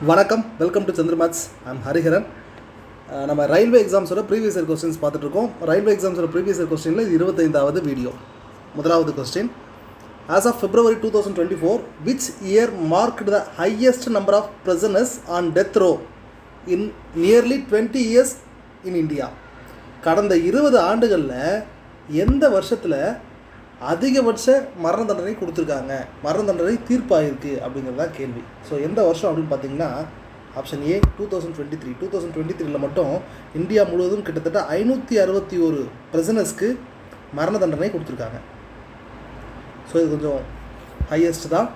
வணக்கம், welcome to Chandra maths. I'm Hariharan. நம்ம railway எக்ஸாம்ஸோட ப்ரீவியஸ் இயர் கொஸ்டின்ஸ் பார்த்துட்ருக்கோம். ரயில்வே எக்ஸாம்ஸோட ப்ரீவியஸ் இயர் கொஸ்டினில் இது 25வது வீடியோ. முதலாவது question, as of February 2024, which year marked the highest number of prisoners on death row in nearly 20 years in India? கடந்த 20 ஆண்டுகளில் எந்த வருஷத்தில் அதிகபட்ச மரண தண்டனை கொடுத்துருக்காங்க, மரண தண்டனை தீர்ப்பாயிருக்கு அப்படிங்கிறது தான் கேள்வி. ஸோ எந்த வருஷம் அப்படின்னு பார்த்தீங்கன்னா ஆப்ஷன் ஏ 2023. 2023 மட்டும் இந்தியா முழுவதும் கிட்டத்தட்ட 561 பிரிசனர்ஸ்க்கு மரண தண்டனை கொடுத்துருக்காங்க. ஸோ இது கொஞ்சம் ஹையஸ்ட் தான்.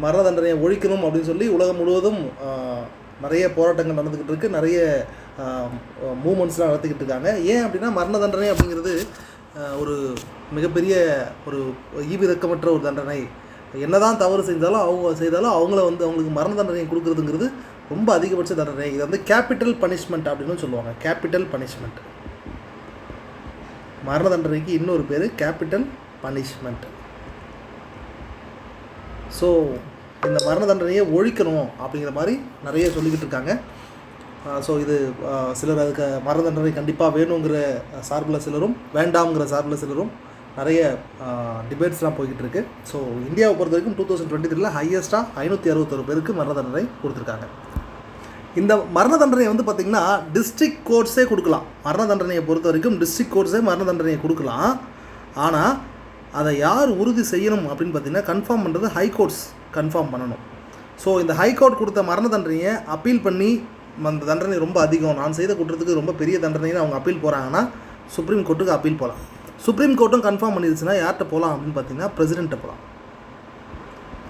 மரண தண்டனையை ஒழிக்கணும் அப்படின்னு சொல்லி உலகம் முழுவதும் நிறைய போராட்டங்கள் நடந்துக்கிட்டு இருக்குது, நிறைய மூமெண்ட்ஸ்லாம் நடத்திக்கிட்டு இருக்காங்க. ஏன் அப்படின்னா மரண தண்டனை அப்படிங்கிறது ஒரு மிகப்பெரிய ஒரு ஈவிரக்கமற்ற ஒரு தண்டனை. என்ன தான் தவறு செய்தாலும் அவங்களுக்கு மரண தண்டனை கொடுக்குறதுங்கிறது ரொம்ப அதிகபட்ச தண்டனை. இது வந்து கேபிட்டல் பனிஷ்மெண்ட் அப்படின்னு சொல்லுவாங்க. கேபிட்டல் பனிஷ்மெண்ட், மரண தண்டனைக்கு இன்னொரு பேர் கேபிட்டல் பனிஷ்மெண்ட். ஸோ இந்த மரண தண்டனையை ஒழிக்கணும் அப்படிங்கிற மாதிரி நிறைய சொல்லிக்கிட்டு இருக்காங்க. ஸோ இது சிலர் அதுக்கு மரண தண்டனை கண்டிப்பாக வேணுங்கிற சார்பில் சிலரும், வேண்டாம்ங்கிற சார்பில் சிலரும் நிறைய டிபேட்ஸ்லாம் போய்கிட்டு இருக்கு. ஸோ இந்தியாவை பொறுத்த வரைக்கும் 2023 ஹையஸ்ட்டாக 561 பேருக்கு மரண தண்டனை கொடுத்துருக்காங்க. இந்த மரண தண்டனை வந்து பார்த்திங்கன்னா டிஸ்ட்ரிக்ட் கோர்ட்ஸே கொடுக்கலாம். மரண தண்டனையை பொறுத்த வரைக்கும் டிஸ்ட்ரிக்ட் கோர்ட்ஸே மரண தண்டனையை கொடுக்கலாம். ஆனால் அதை யார் உறுதி செய்யணும் அப்படின்னு பார்த்திங்கன்னா கன்ஃபார்ம் பண்ணுறது ஹைகோர்ட்ஸ் கன்ஃபார்ம் பண்ணணும். ஸோ இந்த ஹைகோர்ட் கொடுத்த மரண தண்டனையை அப்பீல் பண்ணி அந்த தண்டனை ரொம்ப அதிகம், நான் செய்த குற்றத்துக்கு ரொம்ப பெரிய தண்டனைன்னு அவங்க அப்பீல் போகிறாங்கன்னா சுப்ரீம் கோர்ட்டுக்கு அப்பீல் போகலாம். சுப்ரீம் கோர்ட்டும் கன்ஃபார்ம் பண்ணிடுச்சுன்னா யார்கிட்ட போகலாம் அப்படின்னு பார்த்தீங்கன்னா பிரசிடெண்ட்டை போகலாம்.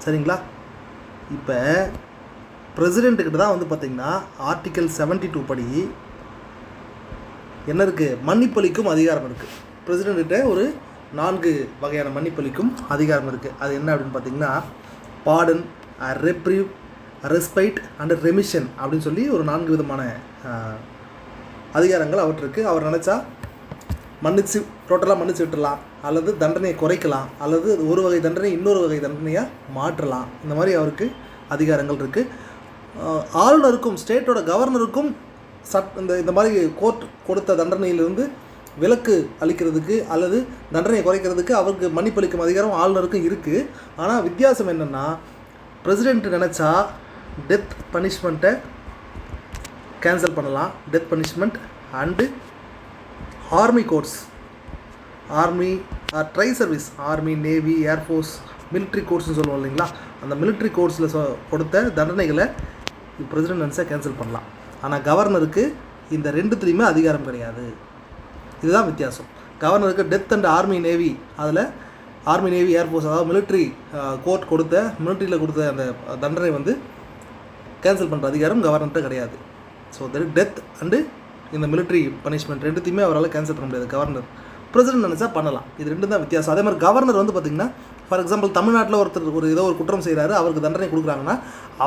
சரிங்களா? இப்போ பிரசிடெண்ட்டுக்கிட்ட தான் வந்து பார்த்திங்கன்னா ஆர்டிக்கல் 72 படி என்ன இருக்குது, மன்னிப்பளிக்கும் அதிகாரம் இருக்குது. பிரசிடெண்ட்கிட்ட ஒரு 4 வகையான மன்னிப்பளிக்கும் அதிகாரம் இருக்குது. அது என்ன அப்படின்னு பார்த்திங்கன்னா பாடன், ரெப்ரீவ், ரெஸ்பைட் அண்ட் ரெமிஷன் அப்படின்னு சொல்லி ஒரு 4 விதமான அதிகாரங்கள் அவற்றுக்கு. அவர் நினச்சா டோட்டலாக மன்னிச்சு விட்டுடலாம், அல்லது தண்டனையை குறைக்கலாம், அல்லது ஒரு வகை தண்டனை இன்னொரு வகை தண்டனையாக மாற்றலாம். இந்த மாதிரி அவருக்கு அதிகாரங்கள் இருக்குது. ஆளுநருக்கும் ஸ்டேட்டோட கவர்னருக்கும் இந்த மாதிரி கோர்ட் கொடுத்த தண்டனையிலிருந்து விலக்கு அளிக்கிறதுக்கு அல்லது தண்டனையை குறைக்கிறதுக்கு அவருக்கு மன்னிப்பளிக்கும் அதிகாரம் ஆளுநருக்கும் இருக்குது. ஆனால் வித்தியாசம் என்னென்னா பிரசிடெண்ட் நினச்சா டெத் பனிஷ்மெண்ட்டை கேன்சல் பண்ணலாம். Death punishment and army courts, army tri service, army, navy, air force, military கோர்ட்ஸ்னு சொல்லுவோம் இல்லைங்களா, அந்த மிலிட்ரி கோர்ட்ஸில் கொடுத்த தண்டனைகளை பிரசிடெண்ட் நினச்சா கேன்சல் பண்ணலாம். ஆனால் கவர்னருக்கு இந்த 2த்துலேயுமே அதிகாரம் கிடையாது. இதுதான் வித்தியாசம். கவர்னருக்கு டெத் அண்ட் ஆர்மி, நேவி, அதில் ஆர்மி, நேவி, ஏர்ஃபோர்ஸ், அதாவது மிலிட்ரி கோர்ட் மிலிட்ரியில் கொடுத்த அந்த தண்டனை வந்து கேன்சல் பண்ணுற அதிகாரம் கவர்னர்கிட்ட கிடையாது. ஸோ டெத் அண்டு இந்த மிலிட்ரி பனிஷ்மெண்ட் 2த்தையுமே அவரால் கேன்சல் பண்ண முடியாது கவர்னர். பிரசிடெண்ட் நினச்சா பண்ணலாம். இது 2 தான் வித்தியாசம். அதே மாதிரி கவர்னர் வந்து பார்த்திங்கன்னா ஃபார் எக்ஸாம்பிள் தமிழ்நாட்டில் ஒருத்தர் ஏதோ ஒரு குற்றம் செய்கிறாரு, அவருக்கு தண்டனை கொடுக்குறாங்கன்னா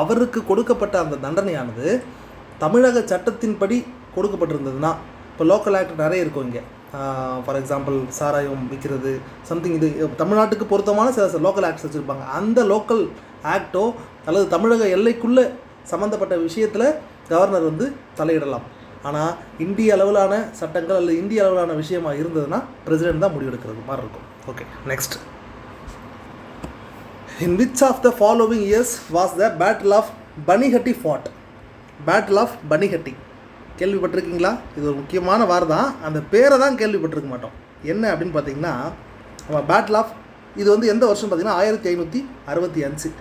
அவருக்கு கொடுக்கப்பட்ட அந்த தண்டனையானது தமிழக சட்டத்தின்படி கொடுக்கப்பட்டிருந்ததுன்னா, இப்போ லோக்கல் ஆக்ட் நிறைய இருக்கும் இங்கே. ஃபார் எக்ஸாம்பிள் சாராயம் விற்கிறது சம்திங், இது தமிழ்நாட்டுக்கு பொருத்தமான சில லோக்கல் ஆக்ட்ஸ் வச்சுருப்பாங்க. அந்த லோக்கல் ஆக்டோ அல்லது தமிழக எல்லைக்குள்ளே சம்மந்தப்பட்ட விஷயத்தில் கவர்னர் வந்து தலையிடலாம். ஆனால் இந்திய அளவிலான சட்டங்கள் அல்லது இந்திய அளவிலான விஷயமாக இருந்ததுன்னா பிரசிடெண்ட் தான் முடிவெடுக்கிறது மாதிரி இருக்கும். Okay, next. In which of the following years was the battle of Banihatti fought? Battle of Banihatti கேள்விப்பட்டிருக்கீங்களா? இது ஒரு முக்கியமான வார் தான். அந்த பேரை தான் கேள்விப்பட்டிருக்க மாட்டோம். என்ன அப்படின்னு பார்த்தீங்கன்னா நம்ம பேட்டில் ஆஃப் இது வந்து எந்த வருஷம் பார்த்தீங்கன்னா 1565.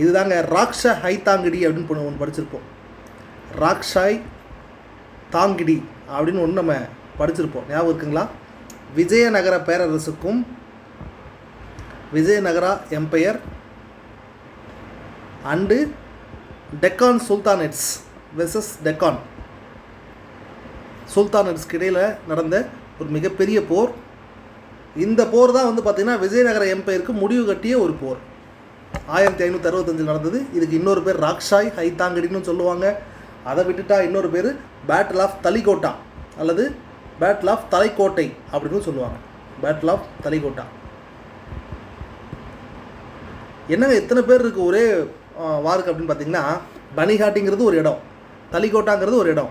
இதுதாங்க ராக்ஷா ஹைதாங்கிடி அப்படின்னு ஒன்று படிச்சிருப்போம். ராக்ஷாய் தாங்கிடி அப்படின்னு ஒன்று நம்ம படிச்சிருப்போம், ஞாபகம் இருக்குங்களா? விஜயநகர பேரரசுக்கும் Vijayanagara empire and Deccan sultanates versus Deccan சுல்தானேட்ஸ்க்கு இடையில் நடந்த ஒரு மிகப்பெரிய போர். இந்த போர் தான் வந்து பார்த்திங்கன்னா விஜயநகர எம்பையருக்கு முடிவு கட்டிய ஒரு போர். 1565 நடந்தது. இதுக்கு இன்னொரு பேர் ராக்ஷாய் ஹைதாங்கிடின்னு சொல்லுவாங்க. அதை விட்டுட்டா இன்னொரு பேர் பேட்டில் ஆஃப் தலிகோட்டா அல்லது பேட்டில் ஆஃப் தலைக்கோட்டை அப்படின்னு சொல்லுவாங்க. Battle of Talikota. என்னங்க எத்தனை பேர் இருக்குது ஒரே வாருக்கு அப்படின்னு பார்த்தீங்கன்னா பனிஹாட்டிங்கிறது ஒரு இடம், தலிகோட்டாங்கிறது ஒரு இடம்,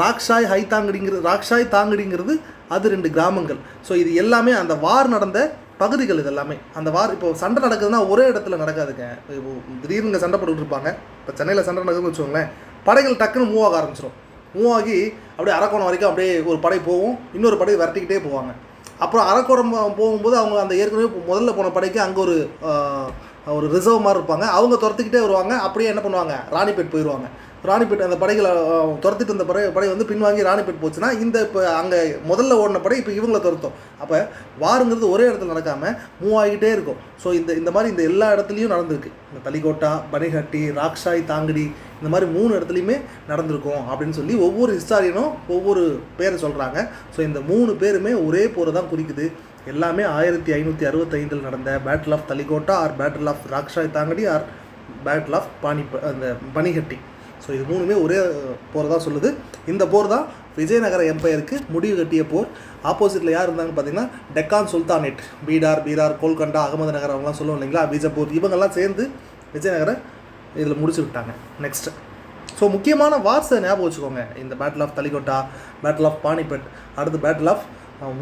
ராக்ஷாய் தாங்கடிங்கிறது அது 2 கிராமங்கள். ஸோ இது எல்லாமே அந்த வார் நடந்த பகுதிகள். இது எல்லாமே அந்த வார். இப்போ சண்டை நடக்குதுன்னா ஒரே இடத்துல நடக்காதுங்க. இப்போ திடீர்னு சண்டை போட்டுக்கிட்டு இருப்பாங்க. இப்போ சென்னையில் சண்டை நடக்குதுன்னு வச்சுக்கோங்களேன், படைகள் டக்குன்னு மூவ் ஆக ஆரம்பிச்சிடும். மூவ் ஆகி அப்படியே அரக்கோணம் வரைக்கும் அப்படியே ஒரு படை போகும், இன்னொரு படை விரட்டிக்கிட்டே போவாங்க. அப்புறம் அரக்கோணம் போகும்போது அவங்க அந்த ஏற்கனவே முதல்ல போன படைக்கு அங்கே ஒரு ரிசர்வ் மாதிரி இருப்பாங்க, அவங்க துரத்திக்கிட்டே வருவாங்க. அப்படியே என்ன பண்ணுவாங்க, ராணிப்பேட் போயிடுவாங்க. ராணிப்பேட் அந்த படைகளை துரத்திட்டு வந்த படை வந்து பின்வாங்கி ராணிப்பேட் போச்சுன்னா இப்போ அங்கே முதல்ல ஓடின படை இப்போ இவங்களை துரத்தும். அப்போ வாருங்கிறது ஒரே இடத்துல நடக்காமல் மூவ் ஆகிட்டே இருக்கும். ஸோ இந்த மாதிரி இந்த எல்லா இடத்துலையும் நடந்திருக்கு. இந்த தலிகோட்டா, பனிஹட்டி, ராக்ஷாய் தாங்கடி, இந்த மாதிரி 3 இடத்துலையுமே நடந்திருக்கும் அப்படின்னு சொல்லி ஒவ்வொரு ஹிஸ்டாரியனும் ஒவ்வொரு பேரை சொல்கிறாங்க. ஸோ இந்த 3 பேருமே ஒரே போரை தான் குறிக்குது. எல்லாமே 1565 நடந்த battle of Talikota or battle of Rakshasi Tangadi or battle of அந்த பனிஹட்டி. ஸோ இது 3மே ஒரே போர் தான் சொல்லுது. இந்த போர் தான் விஜயநகர எம்பையருக்கு முடிவு கட்டிய போர். ஆப்போசிட்டில் யார் இருந்தாங்கன்னு பார்த்தீங்கன்னா டெக்கான் சுல்தானேட், பீடார், கோல்கண்டா, அகமது நகர், அவங்களாம் சொல்லுவோம் இல்லைங்களா, பீஜப்பூர், இவங்கெல்லாம் சேர்ந்து விஜயநகர இதில் முடிச்சு விட்டாங்க. நெக்ஸ்ட்டு ஸோ முக்கியமான வார்ஸை ஞாபகம் வச்சுக்கோங்க. இந்த battle of Talikota, battle of Panipat, அடுத்து பேட்டில் ஆஃப்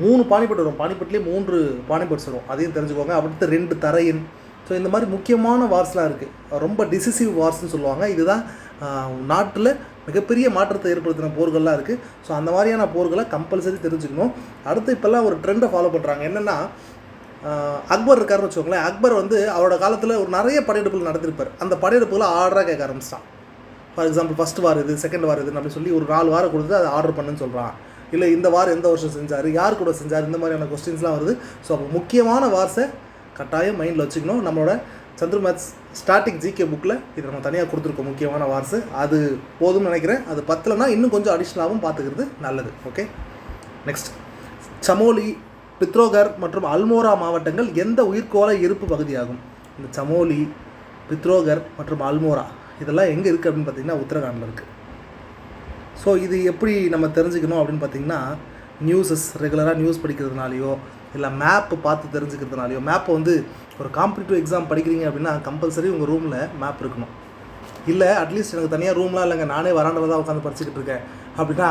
3 பானிபட் வரும். பானிபட்லேயே 3 பானிபட்ஸ் வரும், அதையும் தெரிஞ்சுக்கோங்க. அடுத்து 2 தரையின். ஸோ இந்த மாதிரி முக்கியமான வார்ஸ்லாம் இருக்குது. ரொம்ப டிசிசிவ் வார்ஸ்ன்னு சொல்லுவாங்க. இதுதான் நாட்டில் மிகப்பெரிய மாற்றத்தை ஏற்படுத்தின போர்கள்லாம் இருக்குது. ஸோ அந்த மாதிரியான போர்களை கம்பல்சரி தெரிஞ்சுக்கணும். அடுத்து இப்போல்லாம் ஒரு ட்ரெண்டை ஃபாலோ பண்ணுறாங்க. என்னென்னா, அக்பர் இருக்காருன்னு வச்சுக்கோங்களேன். அக்பர் வந்து அவரோட காலத்தில் ஒரு நிறைய படையெடுப்புகள் நடத்திருப்பார். அந்த படையெடுப்புகளை ஆர்டராக கேட்க ஆரம்பிச்சிட்டான். ஃபார் எக்ஸாம்பிள், ஃபஸ்ட் வார் இது, செகண்ட் வார் இதுன்னு அப்படின்னு சொல்லி ஒரு 4 வாரம் கொடுத்து அதை ஆர்டர் பண்ணுன்னு சொல்கிறான். இல்லை இந்த வாரம் எந்த வருஷம் செஞ்சார், யார் கூட செஞ்சார், இந்த மாதிரியான கொஸ்டின்ஸ்லாம் வருது. ஸோ அப்போ முக்கியமான வார்ஸை கட்டாயம் மைண்டில் வச்சுக்கணும். நம்மளோட சந்திர மேத்ஸ் ஸ்டாட்டிக் ஜிகே புக்கில் இது நம்ம தனியாக கொடுத்துருக்கோம் முக்கியமான வார்ஸு. அது போதும்னு நினைக்கிறேன். அது பத்தலைன்னா இன்னும் கொஞ்சம் அடிஷ்னலாகவும் பார்த்துக்கிறது நல்லது. ஓகே, நெக்ஸ்ட், சமோலி, பித்ரோகர் மற்றும் அல்மோரா மாவட்டங்கள் எந்த உயிர்கோள இருப்பு பகுதியாகும்? இந்த சமோலி, பித்ரோகர் மற்றும் அல்மோரா இதெல்லாம் எங்கே இருக்குது அப்படின்னு பார்த்தீங்கன்னா உத்தரகாண்டில் இருக்குது. ஸோ இது எப்படி நம்ம தெரிஞ்சுக்கணும் அப்படின்னு பார்த்தீங்கன்னா, ரெகுலராக நியூஸ் படிக்கிறதுனாலையோ இல்லை மேப்பு பார்த்து தெரிஞ்சுக்கிறதுனாலையோ. மேப்பை வந்து ஒரு காம்படிட்டிவ் எக்ஸாம் படிக்கிறீங்க அப்படின்னா கம்பல்சரி உங்கள் ரூமில் மேப் இருக்கணும். இல்லை அட்லீஸ்ட் எனக்கு தனியாக ரூம்லாம் இல்லைங்க, நானே வராண்டில் தான் உட்காந்து படிச்சுக்கிட்டு இருக்கேன் அப்படின்னா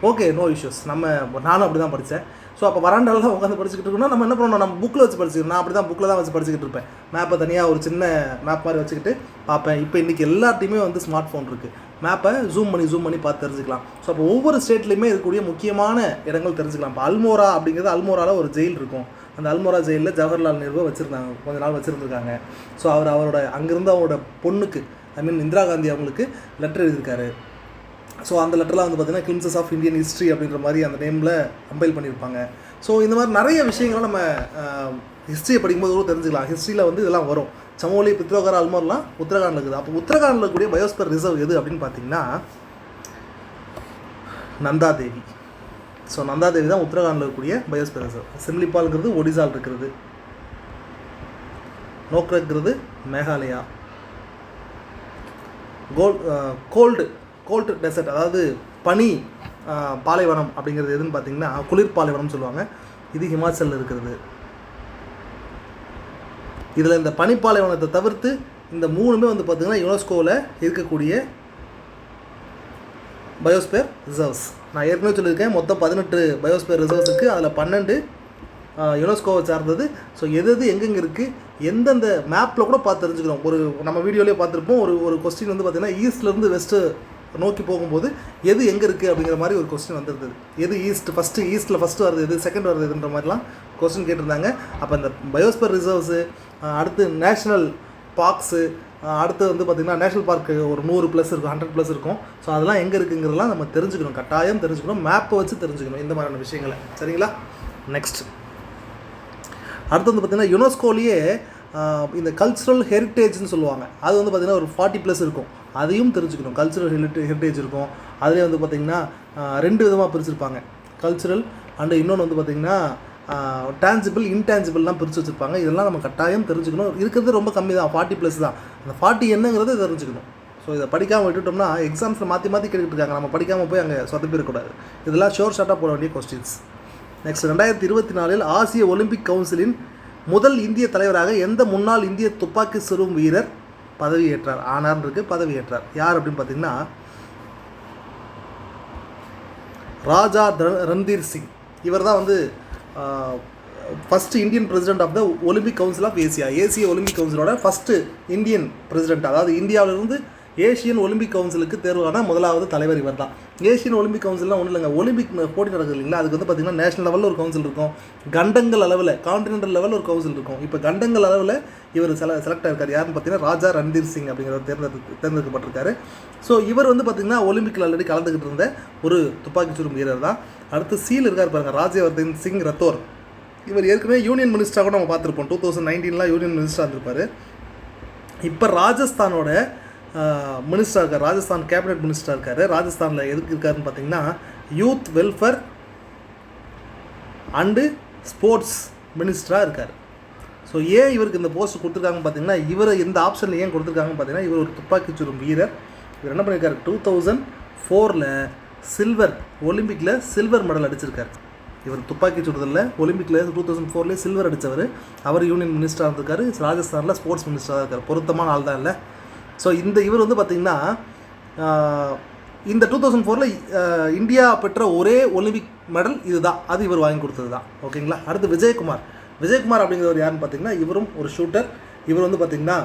ஓகே, நோ இஷ்யூஸ். நானும் அப்படி தான் படித்தேன். ஸோ அப்போ வராண்டாலாம் உட்காந்து படிச்சுக்கிட்டு இருக்கோம்னா நம்ம என்ன பண்ணணும், நம்ம புக்கில் வச்சு படிச்சுக்கணும். நான் அப்படி தான் புக்கில் தான் வச்சு படிச்சுக்கிட்டு இருப்பேன். மேப்பை தனியாக ஒரு சின்ன மேப் மாதிரி வச்சுக்கிட்டு பார்ப்பேன். இப்போ இன்றைக்கி எல்லாத்தையுமே வந்து ஸ்மார்ட் ஃபோன் இருக்குது. மேப்பை ஜூம் பண்ணி பார்த்து தெரிஞ்சுக்கலாம். ஸோ அப்போ ஒவ்வொரு ஸ்டேட்லேயுமே இருக்கக்கூடிய முக்கியமான இடங்கள் தெரிஞ்சுக்கலாம். இப்போ அல்மோரா அப்படிங்கிறது, அல்மோராவில் ஒரு ஜெயில் இருக்கும். அந்த அல்மோரா ஜெயிலில் ஜவஹர்லால் நேருவை வச்சுருந்தாங்க, கொஞ்ச நாள் வச்சுருந்துருக்காங்க. ஸோ அவரோட அங்கேருந்து அவரோட பொண்ணுக்கு, இந்திரா காந்தி அவங்களுக்கு லெட்டர் எழுதியிருக்காரு. ஸோ அந்த லெட்டர்லாம் வந்து பார்த்திங்கன்னா கிளிம்சஸ் ஆஃப் இந்தியன் ஹிஸ்ட்ரி அப்படின்ற மாதிரி அந்த நேமில் கம்பைல் பண்ணியிருப்பாங்க. ஸோ இந்த மாதிரி நிறைய விஷயங்களை நம்ம ஹிஸ்ட்ரியை படிக்கும்போது கூட தெரிஞ்சுக்கலாம். ஹிஸ்ட்ரியில் வந்து இதெல்லாம் வரும். சமோலி, பித்ரோகர், அல்மோர்லாம் உத்தரகாண்டில் இருக்குது. அப்போ உத்தரகாண்டில் இருக்கக்கூடிய பயோஸ்பியர் ரிசர்வ் எது அப்படின்னு பார்த்தீங்கன்னா நந்தாதேவி. ஸோ நந்தாதேவி தான் உத்தரகாண்டில் இருக்கக்கூடிய பயோஸ்பியர் ரிசர்வ். சிம்லிபால்ங்கிறது ஒடிசாவில் இருக்கிறது, நோக்ரக்கிறது மேகாலயா, கோல்டு டெசர்ட் அதாவது பனி பாலைவனம் அப்படிங்கிறது எதுன்னு பார்த்தீங்கன்னா குளிர் பாலைவனம்னு சொல்லுவாங்க. இது ஹிமாச்சலில் இருக்கிறது. இதில் இந்த பனிப்பாலைவனத்தை தவிர்த்து இந்த 3மே வந்து பார்த்திங்கன்னா யுனெஸ்கோவில் இருக்கக்கூடிய பயோஸ்பியர் ரிசர்வ்ஸ். நான் ஏற்கனவே சொல்லியிருக்கேன், மொத்தம் 18 பயோஸ்பியர் ரிசர்வ்ஸ் இருக்குது. அதில் 12 யுனெஸ்கோவை சார்ந்தது. ஸோ எது எங்கெங்கே இருக்குது, எந்தெந்த மேப்பில் கூட பார்த்து தெரிஞ்சுக்கிறோம். நம்ம வீடியோலேயே பார்த்துருப்போம். ஒரு கொஸ்டின் வந்து பார்த்திங்கன்னா ஈஸ்ட்லேருந்து வெஸ்ட்டு நோக்கி போகும்போது எது எங்கே இருக்குது அப்படிங்கிற மாதிரி ஒரு கொஸ்டின் வந்துருந்தது. எது ஈஸ்ட்டில் ஃபஸ்ட்டு வருது, எது செகண்ட் வருது, இதுன்ற மாதிரிலாம் கொஸ்டின் கேட்டிருந்தாங்க. அப்போ இந்த பயோஸ்பியர் ரிசர்வ்ஸு, அடுத்து நேஷ்னல் பார்க்ஸு, அடுத்து வந்து பார்த்திங்கன்னா நேஷ்னல் பார்க்கு ஒரு 100+ இருக்கும், 100+ இருக்கும். ஸோ அதெல்லாம் எங்கே இருக்குங்கிறதெல்லாம் நம்ம தெரிஞ்சுக்கணும், கட்டாயம் தெரிஞ்சுக்கணும். மேப்பை வச்சு தெரிஞ்சுக்கணும் இந்த மாதிரியான விஷயங்களை. சரிங்களா? நெக்ஸ்ட், அடுத்து வந்து பார்த்திங்கன்னா யுனெஸ்கோலேயே இந்த கல்ச்சுரல் ஹெரிட்டேஜ்னு சொல்லுவாங்க. அது வந்து பார்த்திங்கன்னா ஒரு 40+ இருக்கும். அதையும் தெரிஞ்சுக்கணும். கல்ச்சுரல் ஹெரிட்டேஜ் இருக்கும். அதிலே வந்து பார்த்திங்கன்னா 2 விதமாக பிரிச்சுருப்பாங்க. கல்ச்சுரல் அண்டு இன்னொன்று வந்து பார்த்திங்கன்னா டான்ஜிபிள், இன்டான்ஜிபிள்லாம் பிரித்து வச்சுருப்பாங்க. இதெல்லாம் நம்ம கட்டாயம் தெரிஞ்சுக்கணும். இருக்கிறது ரொம்ப கம்மி தான், 40+ தான். அந்த 40 என்னங்கிறத தெரிஞ்சுக்கணும். ஸோ இதை படிக்காமல் விட்டுட்டோம்னா எக்ஸாம்ஸில் மாற்றி கேட்டுக்கிட்டு இருக்காங்க. நம்ம படிக்காமல் போய் அங்கே சொதப்பிடக்கூடாது. இதெல்லாம் ஷார்ட்டாக போட வேண்டிய கொஸ்டின்ஸ். நெக்ஸ்ட், 2024 ஆசிய ஒலிம்பிக் கவுன்சிலின் முதல் இந்திய தலைவராக எந்த முன்னாள் இந்திய துப்பாக்கி சுடும் வீரர் பதவி ஏற்றார். ஆனார்னு இருக்குது, பதவி ஏற்றார். யார் அப்படின்னு பார்த்தீங்கன்னா ராஜா ரந்தீர் சிங். இவர் தான் வந்து first Indian president of the Olympic Council of Asia. Asia Olympic கவுன்சிலோட ஃபஸ்ட்டு இந்தியன் பிரசிடென்ட், அதாவது இந்தியாவிலிருந்து ஏஷியன் ஒலிம்பிக் கவுன்சிலுக்கு தேர்வான முதலாவது தலைவர் இவர் தான். ஏஷியன் ஒலிம்பிக் கவுன்சில்லாம் ஒன்றும் இல்லைங்க, ஒலிம்பிக் போட்டி நடக்குது இல்லைங்களா, அதுக்கு வந்து பார்த்திங்கன்னா நேஷனல் லெவலில் ஒரு கவுன்சில் இருக்கும், கண்டங்கள் அளவில் கான்டினென்டல் லெவலில் ஒரு கவுன்சில் இருக்கும். இப்போ கண்டங்கள் அளவில் இவர் செலக்ட் ஆகிருக்கார். யாருன்னு பார்த்தீங்கன்னா ராஜா ரந்தீர் சிங் அப்படிங்கிறவர் தேர்ந்தெடுக்கப்பட்டிருக்காரு. ஸோ இவர் வந்து பார்த்திங்கன்னா ஒலிம்பிக்கில் ஆல்ரெடி கலந்துக்கிட்டு இருந்த ஒரு துப்பாக்கி சுடும் வீரர் தான். அடுத்து சீல் இருக்கார் பாருங்கள், ராஜ்யவர்தன் சிங் ரத்தோர். இவர் ஏற்கனவே யூனியன் மினிஸ்டராக கூட நம்ம பார்த்துருப்போம். 2019 யூனியன் மினிஸ்டராக இருந்திருப்பார். இப்போ ராஜஸ்தானோட மினிஸ்டராக இருக்கார், ராஜஸ்தான் கேபினட் மினிஸ்டராக இருக்கார். ராஜஸ்தானில் எதுக்கு இருக்காருன்னு பார்த்தீங்கன்னா யூத் வெல்ஃபேர் அண்டு ஸ்போர்ட்ஸ் மினிஸ்டராக இருக்கார். ஸோ ஏன் இவருக்கு இந்த போஸ்ட் கொடுத்துருக்காங்கன்னு பார்த்தீங்கன்னா, இவர் இந்த ஆப்ஷனில் ஏன் கொடுத்துருக்காங்கன்னு பார்த்தீங்கன்னா, இவர் ஒரு துப்பாக்கி சுடும் வீரர். இவர் என்ன பண்ணியிருக்காரு, 2004 சில்வர் ஒலிம்பிக்கில் சில்வர் மெடல் அடிச்சிருக்கார். இவர் துப்பாக்கி சுடுதலில் ஒலிம்பிக்கில் 2004 சில்வர் அடித்தவர். அவர் யூனியன் மினிஸ்டராக இருந்திருக்காரு. ராஜஸ்தானில் ஸ்போர்ட்ஸ் மினிஸ்டராக இருக்கார். பொருத்தமான ஆள் தான் இல்லை. ஸோ இவர் வந்து பார்த்திங்கன்னா இந்த 2004 இந்தியா பெற்ற ஒரே ஒலிம்பிக் மெடல் இது தான், அது இவர் வாங்கி கொடுத்தது தான். ஓகேங்களா. அடுத்து விஜயகுமார் அப்படிங்கிறவர் யாருன்னு பார்த்தீங்கன்னா, இவரும் ஒரு ஷூட்டர். இவர் வந்து பார்த்திங்கன்னா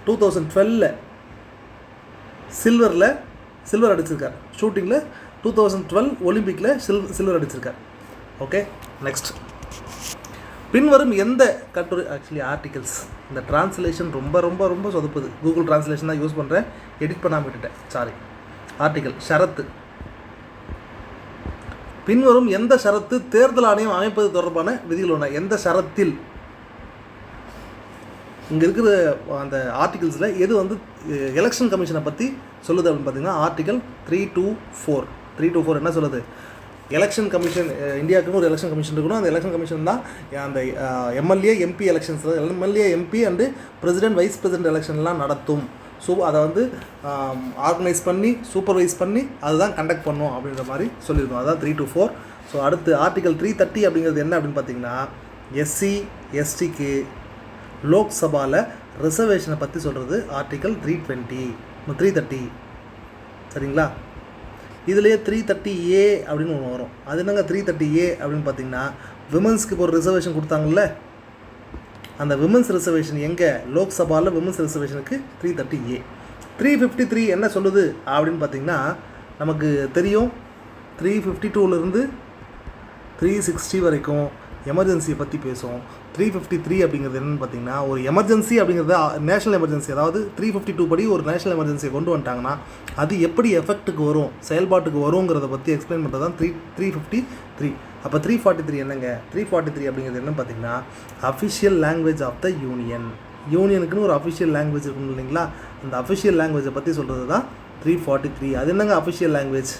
2012 சில்வர் அடிச்சிருக்கார். ஷூட்டிங்கில் 2012 ஒலிம்பிக்கில் சில்வர் அடிச்சிருக்கார். Okay, next. பின்வரும் எந்த கட்டுரை, ஆக்சுவலி ஆர்டிகல்ஸ், இந்த டிரான்ஸ்லேஷன் ரொம்ப ரொம்ப ரொம்ப சொதப்புது. கூகுள் டிரான்ஸ்லேஷன் தான் யூஸ் பண்ணுறேன், எடிட் பண்ணாமல் விட்டுட்டேன், சாரி. ஆர்டிகல் ஷரத்து. பின்வரும் எந்த ஷரத்து தேர்தல் ஆணையம் அமைப்பது தொடர்பான விதிகள் ஒன்று? எந்த ஷரத்தில்? இங்கே இருக்கிற அந்த ஆர்டிகல்ஸில் எது வந்து எலெக்ஷன் கமிஷனை பற்றி சொல்லுது அப்படின்னு பார்த்தீங்கன்னா ஆர்டிகல் 324 என்ன சொல்லுது? எலெக்ஷன் கமிஷன், இந்தியாவுக்குன்னு ஒரு எலெக்ஷன் கமிஷன் இருக்கணும். அந்த எலெக்ஷன் கமிஷன் தான் அந்த MLA MP elections, MLA MP and president vice president எலெக்ஷன்லாம் நடத்தும். ஸோ அதை வந்து ஆர்கனைஸ் பண்ணி சூப்பர்வைஸ் பண்ணி அதுதான் கண்டக்ட் பண்ணும் அப்படின்ற மாதிரி சொல்லியிருக்கோம். அதான் 324. ஸோ அடுத்து ஆர்டிகல் 330 அப்படிங்கிறது என்ன அப்படின்னு பார்த்தீங்கன்னா, எஸ்சி எஸ்டிக்கு லோக்சபாவில் ரிசர்வேஷனை பற்றி சொல்கிறது ஆர்டிகல் 330. சரிங்களா. இதுலேயே 330A அப்படின்னு ஒன்று வரும். அது என்னங்க 330A அப்படின்னு பார்த்தீங்கன்னா, விமன்ஸ்க்கு இப்போ ஒரு ரிசர்வேஷன் கொடுத்தாங்கல்ல, அந்த விமன்ஸ் ரிசர்வேஷன் எங்கே? லோக்சபாவில் விமன்ஸ் ரிசர்வேஷனுக்கு 330A. 353 என்ன சொல்லுது அப்படின்னு பார்த்தீங்கன்னா, நமக்கு தெரியும் 352 360 வரைக்கும் எமர்ஜென்சியை பற்றி பேசும். 353 அப்படிங்கிறது என்னென்னு பார்த்தீங்கன்னா, ஒரு எமர்ஜென்சி அப்படிங்கிறது நேஷனல் எமர்ஜென்சி, அதாவது 352 படி ஒரு நேஷனல் எமர்ஜென்சியை கொண்டு வந்துட்டாங்கன்னா அது எப்படி எஃபெக்ட்டுக்கு வரும், செயல்பாட்டுக்கு வருங்கிறத பற்றி எக்ஸ்பிளைன் பண்ணுறது தான் 353. அப்போ 343 என்னங்க? 343 அப்படிங்கிறது என்னன்னு பார்த்தீங்கன்னா, அஃபிஷியல் லாங்குவேஜ் ஆஃப் த யூனியனுக்குன்னு ஒரு அஃபிஷியல் லாங்குவேஜ் இருக்கணும் இல்லைங்களா, அந்த அஃபிஷியல் லாங்குவேஜை பற்றி சொல்கிறது தான் 343. அது என்னங்க அஃபிஷியல் லாங்குவேஜ்?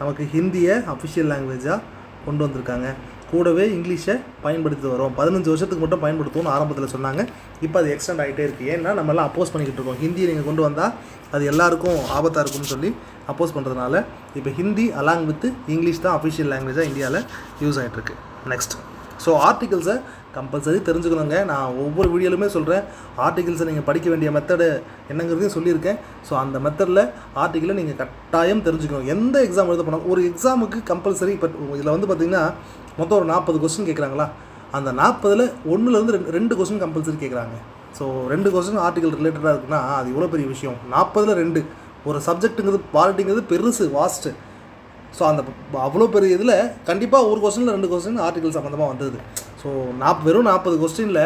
நமக்கு ஹிந்தியை அஃபிஷியல் லாங்குவேஜாக கொண்டு வந்திருக்காங்க. கூடவே இங்கிலீஷை பயன்படுத்தி வரோம். 15 வருஷத்துக்கு மட்டும் பயன்படுத்துவோம்னு ஆரம்பத்தில் சொன்னாங்க. இப்போ அது எக்ஸ்டெண்ட் ஆகிட்டே இருக்குது. ஏன்னா நம்மளாம் அப்போஸ் பண்ணிக்கிட்டு இருக்கோம், ஹிந்தியை நீங்கள் கொண்டு வந்தால் அது எல்லாருக்கும் ஆபத்தாக இருக்கும்னு சொல்லி அப்போஸ் பண்ணுறதுனால இப்போ ஹிந்தி அலாங் வித் இங்கிலீஷ் தான் அஃபிஷியல் லாங்குவேஜாக இந்தியாவில் யூஸ் ஆகிட்டுருக்கு. நெக்ஸ்ட். ஸோ ஆர்டிகல்ஸை கம்பல்சரி தெரிஞ்சுக்கணுங்க. நான் ஒவ்வொரு வீடியோலுமே சொல்கிறேன், ஆர்டிகல்ஸை நீங்கள் படிக்க வேண்டிய மெத்தடு என்னங்கிறதையும் சொல்லியிருக்கேன். ஸோ அந்த மெத்தடில் ஆர்டிக்கலை நீங்கள் கட்டாயம் தெரிஞ்சுக்கணும். எந்த எக்ஸாம் எழுத போனாலும் ஒரு எக்ஸாமுக்கு கம்பல்சரி. இப்போ இதில் வந்து பார்த்திங்கன்னா மொத்தம் ஒரு 40 கொஸ்டின் கேட்குறாங்களா, அந்த 40ல் 1லேருந்து 2 கொஸ்டின் கம்பல்சரி கேட்குறாங்க. ஸோ 2 கொஸ்டின் ஆர்டிகல் ரிலேட்டடாக இருக்குன்னா அது இவ்வளோ பெரிய விஷயம். 40ல் 2 ஒரு சப்ஜெக்ட்டுங்கிறது, பாலிட்டிங்கிறது பெருசு, வாஸ்ட்டு. ஸோ அந்த அவ்வளோ பெரிய இதில் கண்டிப்பாக ஒரு கொஸ்டினில் 2 கொஸ்டின் ஆர்டிகல் சம்மந்தமாக வந்தது. ஸோ வெறும் 40 கொஸ்டினில்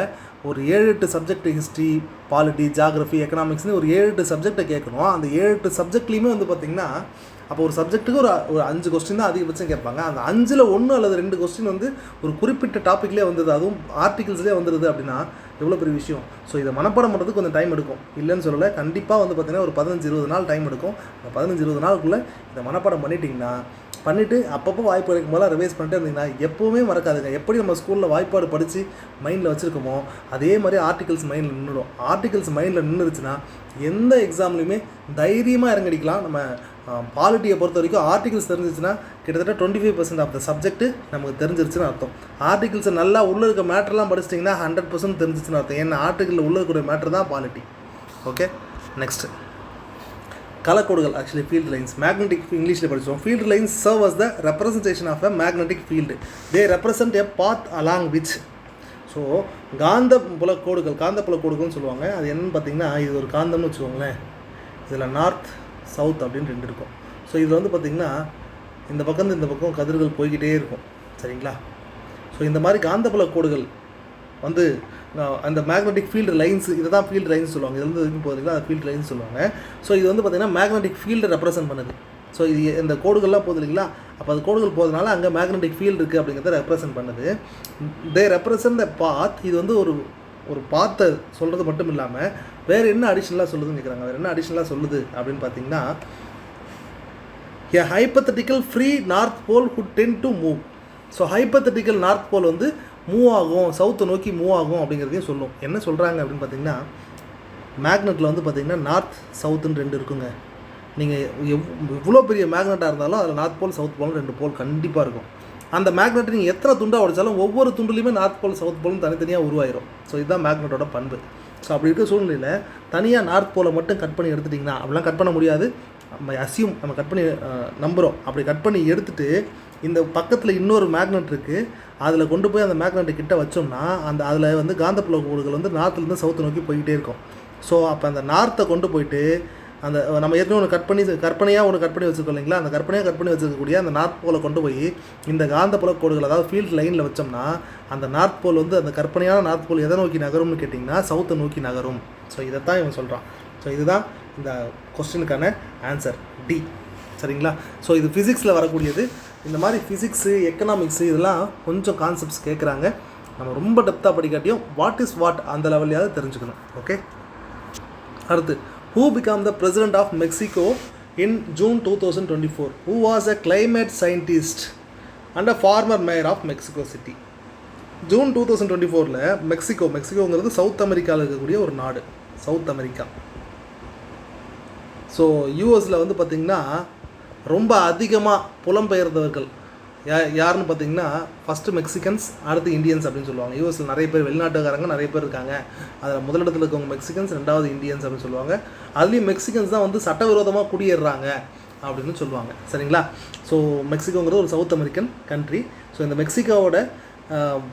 ஒரு 7-8 சப்ஜெக்ட், ஹிஸ்ட்ரி, பாலிட்டி, ஜாகிரஃபி, எக்கனாமிக்ஸ்னு ஒரு 7-8 சப்ஜெக்டை கேட்கணும். அந்த 7-8 சப்ஜெக்ட்லேயுமே வந்து பார்த்திங்கன்னா அப்போ ஒரு சப்ஜெக்ட்டுக்கு ஒரு 5 கொஸ்டின் தான் அதிகபட்சம் கேட்பாங்க. அந்த 5ல் 1 அல்லது 2 கொஸ்டின் வந்து ஒரு குறிப்பிட்ட டாப்பிக்லேயே வந்தது, அதுவும் ஆர்டிகல்ஸ்லேயே வந்துடுது அப்படின்னா எவ்வளோ பெரிய விஷயம். ஸோ இதை மனப்பாடம் பண்ணுறதுக்கு கொஞ்சம் டைம் எடுக்கும், இல்லைன்னு சொல்லலை. கண்டிப்பாக வந்து பார்த்திங்கன்னா ஒரு 15-20 நாள் டைம் எடுக்கும். அந்த 15-20 நாளுக்குள்ளே இதை மனப்பாடம் பண்ணிவிட்டு அப்பப்போ வாய்ப்பு கிடைக்கும் போல ரிவைஸ் பண்ணிட்டு இருந்தீங்கன்னா எப்போவுமே மறக்காதுங்க. எப்படி நம்ம ஸ்கூலில் வாய்ப்பாடு படித்து மைண்டில் வச்சுருக்கோமோ அதே மாதிரி ஆர்டிகல்ஸ் மைண்டில் நின்றுடும். ஆர்டிகல்ஸ் மைண்டில் நின்றுச்சுன்னா எந்த எக்ஸாம்லையுமே தைரியமாக இறங்கடிக்கலாம். நம்ம பாலிட்டியை பொறுத்த வரைக்கும் ஆர்டிகல்ஸ் தெரிஞ்சிச்சுன்னா கிட்டத்தட்ட 25% ஆஃப் த சப்ஜெக்ட்டு நமக்கு தெரிஞ்சிருச்சுன்னு அர்த்தம். ஆர்டிகல்ஸை நல்லா உள்ளே இருக்க மேட்டர்லாம் படிச்சிட்டிங்கன்னா 100% தெரிஞ்சிச்சுன்னு அர்த்தம். ஏன்னா ஆர்டிக்கலில் உள்ளே இருக்கிற மேட்டர் தான் பாலிட்டி. ஓகே, நெக்ஸ்ட்டு கலக்கோடுகள், ஆக்சுவலி ஃபீல்டு லைன்ஸ். மேக்னெட்டிக் இங்கிலீஷில் படித்தோம். Field lines serve as the representation of a magnetic field. They represent a path along which. So காந்தப்புல கோடுகள்னு சொல்லுவாங்க. அது என்னன்னு பார்த்தீங்கன்னா, இது ஒரு காந்தம்னு வச்சுக்கோங்களேன். இதில் நார்த் சவுத் அப்படின்னு 2 இருக்கும். ஸோ இதில் வந்து பார்த்திங்கன்னா இந்த பக்கம் இந்த பக்கம் கதிர்கள் போய்கிட்டே இருக்கும். சரிங்களா? ஸோ இந்த மாதிரி காந்தப்புல கோடுகள் வந்து அந்த மேக்னெட்டிக் ஃபீல்டு லைன்ஸ், இதை தான் ஃபீல்டு லைன்ஸ் சொல்லுவாங்க. இது வந்து இருக்கும் போகிறீங்களா, அது ஃபீல்டு லைன்ஸ் சொல்லுவாங்க. ஸோ இது வந்து பார்த்திங்கன்னா மேக்னெட்டிக் ஃபீல்டை ரெப்ரசென்ட் பண்ணுது. ஸோ இது இந்த கோடுகள்லாம் போகுது இல்லைங்களா, அப்போ அது கோடுகள் போகிறதுனால அங்கே மேக்னெட்டிக் ஃபீல்டு இருக்குது அப்படிங்கிறத ரெப்ரசென்ட் பண்ணுது. தே ரெப்ரசென்ட் த பாத். இது வந்து ஒரு பாத்தை சொல்கிறது மட்டும் இல்லாமல் வேறு என்ன அடிஷ்னலாக சொல்லுதுன்னு கேட்குறாங்க. வேறு என்ன அடிஷ்னலாக சொல்லுது அப்படின்னு பார்த்தீங்கன்னா, a hypothetical free north pole could tend to move. So hypothetical north pole வந்து மூவ் ஆகும், சவுத்தை நோக்கி மூவ் ஆகும் அப்படிங்கிறதையும் சொல்லும். என்ன சொல்கிறாங்க அப்படின்னு பார்த்தீங்கன்னா, மேக்னெட்டில் வந்து பார்த்திங்கன்னா நார்த் சவுத்துன்னு 2 இருக்குங்க. நீங்கள் எவ்வளோ பெரிய மேக்னெட்டாக இருந்தாலும் அதில் நார்த் போல் சவுத் போல்னு 2 போல் கண்டிப்பாக இருக்கும். அந்த மேக்னெட்டை நீங்கள் எத்தனை துண்டாக உடைச்சாலும் ஒவ்வொரு துண்டுலையுமே நார்த் போல் சவுத் போலும் தனித்தனியாக உருவாயிரும். ஸோ இதுதான் மேக்னெட்டோட பண்பு. ஸோ அப்படி இருக்க சூழ்நிலையில் தனியாக நார்த் போலை மட்டும் கட் பண்ணி எடுத்துட்டிங்கன்னா, அப்படிலாம் கட் பண்ண முடியாது. நம்ம கட் பண்ணி நம்புகிறோம். அப்படி கட் பண்ணி எடுத்துகிட்டு இந்த பக்கத்தில் இன்னொரு மேக்னெட் இருக்குது, அதில் கொண்டு போய் அந்த மேக்னெட்டை கிட்ட வச்சோம்னா அதில் வந்து காந்தப்புல கோடுகள் வந்து நார்த்துலேருந்து சவுத்து நோக்கி போய்கிட்டே இருக்கும். ஸோ அப்போ அந்த நார்த்தை கொண்டு போயிட்டு அந்த நம்ம ஏற்கனவே ஒன்று கட் பண்ணி வச்சுருக்கோம் இல்லைங்களா, அந்த கட் பண்ணி வச்சுருக்கக்கூடிய அந்த நார்த் போலை கொண்டு போய் இந்த காந்தப்புல கோடுகள், அதாவது ஃபீல்டு லைனில் வச்சோம்னா அந்த நார்த் போல் வந்து அந்த கற்பனையான நார்த் போல் எதை நோக்கி நகரும்னு கேட்டிங்கன்னா சவுத்தை நோக்கி நகரும். ஸோ இதைத்தான் இவன் சொல்கிறான். ஸோ இதுதான் இந்த கொஸ்டினுக்கான ஆன்சர் டி. சரிங்களா? ஸோ இது ஃபிசிக்ஸில் வரக்கூடியது. இந்த மாதிரி ஃபிசிக்ஸு, எக்கனாமிக்ஸு இதெல்லாம் கொஞ்சம் கான்செப்ட்ஸ் கேட்குறாங்க. நம்ம ரொம்ப டெப்த்தாக படிக்காட்டியும் வாட் இஸ் வாட் அந்த லெவல்லையாவது தெரிஞ்சுக்கணும். ஓகே, அடுத்து who became the president of Mexico in June 2024? Who was a climate scientist and a former mayor of Mexico City? June 2024 மெக்சிகோங்கிறது சவுத் அமெரிக்காவில் இருக்கக்கூடிய ஒரு நாடு, சவுத் அமெரிக்கா. ஸோ யூஎஸில் வந்து பார்த்திங்கன்னா ரொம்ப அதிகமாக புலம்பெயர்ந்தவர்கள் யாருன்னு பார்த்தீங்கன்னா, ஃபஸ்ட்டு மெக்சிகன்ஸ், அடுத்து இந்தியன்ஸ் அப்படின்னு சொல்லுவாங்க. யூஎஸில் நிறைய பேர் வெளிநாட்டுக்காரங்க நிறைய பேர் இருக்காங்க. அதில் முதலிடத்தில் இருக்கவங்க மெக்சிகன்ஸ், 2வது இந்தியன்ஸ் அப்படின்னு சொல்லுவாங்க. அதுலேயும் மெக்சிகன்ஸ் தான் வந்து சட்டவிரோதமாக குடியேறாங்க அப்படின்னு சொல்லுவாங்க. சரிங்களா? ஸோ மெக்சிகோங்கிறது ஒரு சவுத் அமெரிக்கன் கண்ட்ரி. ஸோ இந்த மெக்சிகோவோட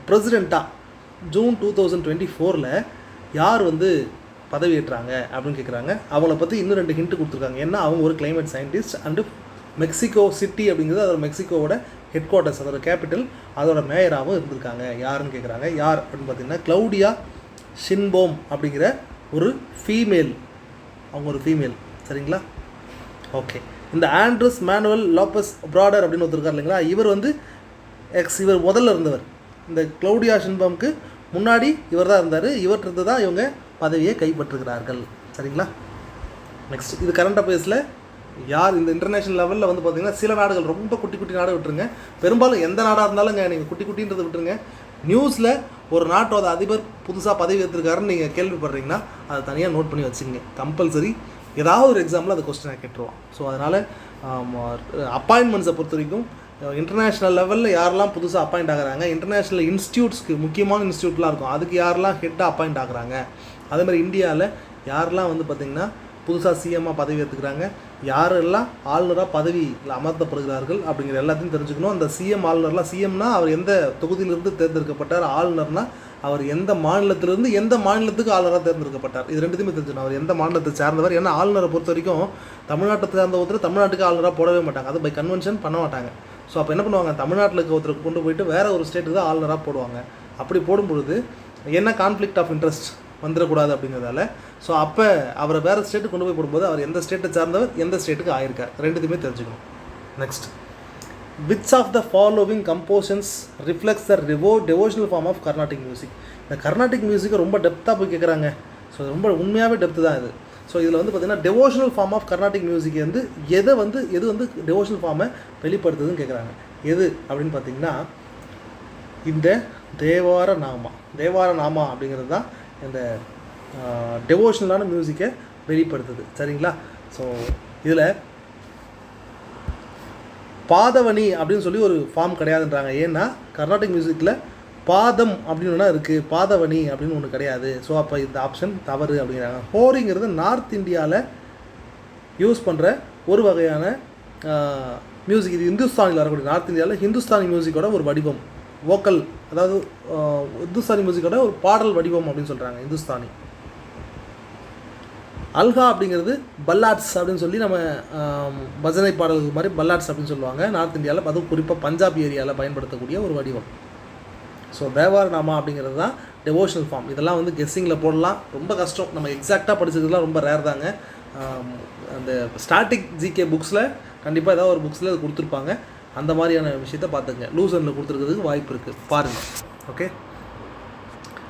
பிரசிடெண்ட்டாக ஜூன் 2024 யார் வந்து பதவியேற்றாங்க அப்படின்னு கேட்குறாங்க. அவங்கள பற்றி இன்னும் 2 ஹிண்ட் கொடுத்துருக்காங்க. ஏன்னா அவங்க ஒரு climate scientist and Mexico city அப்படிங்கிறது அதோட மெக்சிகோவோட ஹெட் குவார்ட்டர்ஸ், அதோட கேபிட்டல், அதோட மேயராகவும் இருந்திருக்காங்க. யாருன்னு கேட்குறாங்க. யார் அப்படின்னு பார்த்தீங்கன்னா கிளவுடியா ஷின்போம் அப்படிங்கிற ஒரு ஃபீமேல். அவங்க ஒரு ஃபீமேல். சரிங்களா? ஓகே. இந்த ஆண்ட்ரஸ் மேனுவல் லோபஸ் பிராடர் அப்படின்னு ஒருத்தருக்கார் இல்லைங்களா, இவர் வந்து இவர் முதல்ல இருந்தவர். இந்த கிளவுடியா ஷின்போம்க்கு முன்னாடி இவர் தான் இருந்தார். இவர்கிட்ட தான் இவங்க பதவியை கைப்பற்றுகிறார்கள். சரிங்களா? நெக்ஸ்ட், இது கரண்ட் அஃபேர்ஸில் யார் இந்த இன்டர்நேஷ்னல் லெவலில் வந்து பார்த்திங்கன்னா சில நாடுகள் ரொம்ப குட்டி நாடு விட்டுருங்க. பெரும்பாலும் எந்த நாடாக இருந்தாலுங்க நீங்கள் குட்டின்றதை விட்டுருங்க. நியூஸில் ஒரு நாட்டோட அதிபர் புதுசாக பதவி ஏற்றிருக்காருன்னு நீங்கள் கேள்விப்படுறீங்கன்னா அதை தனியாக நோட் பண்ணி வச்சுங்க. கம்பல்சரி ஏதாவது ஒரு எக்ஸாமில் அந்த கொஸ்டினை கேட்டுருவான். ஸோ அதனால் அப்பாயின்மெண்ட்ஸை பொறுத்த வரைக்கும் இன்டர்நேஷ்னல் லெவலில் யாரெல்லாம் புதுசாக அப்பாயிண்ட் ஆகிறாங்க, இன்டர்நேஷ்னல் இன்ஸ்டியூட்ஸ்க்கு முக்கியமான இன்ஸ்டியூட்லாம் இருக்கும், அதுக்கு யாரெல்லாம் ஹெட்டாக அப்பாயிண்ட் ஆகுறாங்க, அதேமாதிரி இந்தியாவில் யாரெல்லாம் வந்து பார்த்திங்கன்னா புதுசாக சிஎம்மாக பதவி ஏற்றுக்கிறாங்க, யாரெல்லாம் ஆளுநராக பதவியில் அமர்த்தப்படுகிறார்கள் அப்படிங்கிற எல்லாத்தையும் தெரிஞ்சுக்கணும். அந்த சிஎம் ஆளுநர்லாம், சிஎம்னா அவர் எந்த தொகுதியிலிருந்து தேர்ந்தெடுக்கப்பட்டார், ஆளுநர்னால் அவர் எந்த மாநிலத்திலிருந்து எந்த மாநிலத்துக்கு ஆளுநராக தேர்ந்தெடுக்கப்பட்டார், இது 2த்தையுமே தெரிஞ்சுக்கணும். அவர் எந்த மாநிலத்தை சார்ந்தவர். ஏன்னா ஆளுநரை பொறுத்த வரைக்கும் தமிழ்நாட்டை சார்ந்த ஒருத்தர் தமிழ்நாட்டுக்கு ஆளுநராக போடவே மாட்டாங்க, அது பை கன்வென்ஷன் பண்ண மாட்டாங்க. ஸோ அப்போ என்ன பண்ணுவாங்க, தமிழ்நாட்டில் இருக்க ஒருத்தருக்கு கொண்டு போயிட்டு வேறு ஒரு ஸ்டேட்டுக்கு தான் ஆளுநராக போடுவாங்க. அப்படி போடும்பொழுது என்ன கான்ஃப்ளிக்ட் ஆஃப் இன்ட்ரெஸ்ட் வந்துடக்கூடாது அப்படிங்கிறதால ஸோ அப்போ அவரை வேறு ஸ்டேட்டுக்கு கொண்டு போய் போடும்போது அவர் எந்த ஸ்டேட்டை சார்ந்தவர், எந்த ஸ்டேட்டுக்கு ஆயிருக்கார், 2த்தையுமே தெரிஞ்சுக்கணும். Next, which of the following compositions reflects the devotional form of Carnatic music? இந்த கர்நாடிக் மியூசிக்கை ரொம்ப டெப்த்தாக போய் கேட்குறாங்க. ஸோ ரொம்ப உண்மையாகவே டெப்த்து தான் இது. ஸோ இதில் வந்து பார்த்திங்கன்னா devotional form of Carnatic music வந்து எது வந்து டெவோஷனல் ஃபார்மை வெளிப்படுத்துதுன்னு கேட்குறாங்க. எது அப்படின்னு பார்த்திங்கன்னா இந்த தேவார நாமா அப்படிங்கிறது தான் இந்த டெவோஷனலான மியூசிக்கை வெளிப்படுத்துது. சரிங்களா? ஸோ இதில் பாதவனி அப்படின்னு சொல்லி ஒரு ஃபார்ம் கிடையாதுன்றாங்க. ஏன்னா கர்நாடிக் மியூசிக்கில் பாதம் அப்படின்னு இருக்குது, பாதவனி அப்படின்னு ஒன்று கிடையாது. ஸோ அப்போ இந்த ஆப்ஷன் தவறு அப்படிங்கிறாங்க. ஹோரிங்கிறது நார்த் இந்தியாவில் யூஸ் பண்ணுற ஒரு வகையான மியூசிக். இது இந்துஸ்தானியில் வரக்கூடிய, நார்த் இந்தியாவில் ஹிந்துஸ்தானி மியூசிக்கோட ஒரு வடிவம், வோக்கல், அதாவது இந்துஸ்தானி மியூசிக்கோட ஒரு பாடல் வடிவம் அப்படின்னு சொல்கிறாங்க இந்துஸ்தானி. அல்ஹா அப்படிங்கிறது பல்லாட்ஸ் அப்படின்னு சொல்லி நம்ம பஜனை பாடல்கள் மாதிரி பல்லாட்ஸ் அப்படின்னு சொல்லுவாங்க நார்த் இந்தியாவில். அதுவும் குறிப்பாக பஞ்சாப் ஏரியாவில் பயன்படுத்தக்கூடிய ஒரு வடிவம். ஸோ தேவார நாமா அப்படிங்கிறது தான் டெவோஷனல் ஃபார்ம். இதெல்லாம் வந்து கெஸ்ஸிங்கில் போடலாம், ரொம்ப கஷ்டம். நம்ம எக்ஸாக்டாக படிச்சதுலாம் ரொம்ப ரேர் தாங்க. அந்த ஸ்டாட்டிக் ஜிகே புக்ஸில் கண்டிப்பாக ஏதாவது ஒரு புக்ஸில் அது கொடுத்துருப்பாங்க. அந்த மாதிரியான விஷயத்தை பார்த்துங்க. லூசனில் கொடுத்துருக்கிறதுக்கு வாய்ப்பு இருக்குது, பாருங்கள். ஓகே.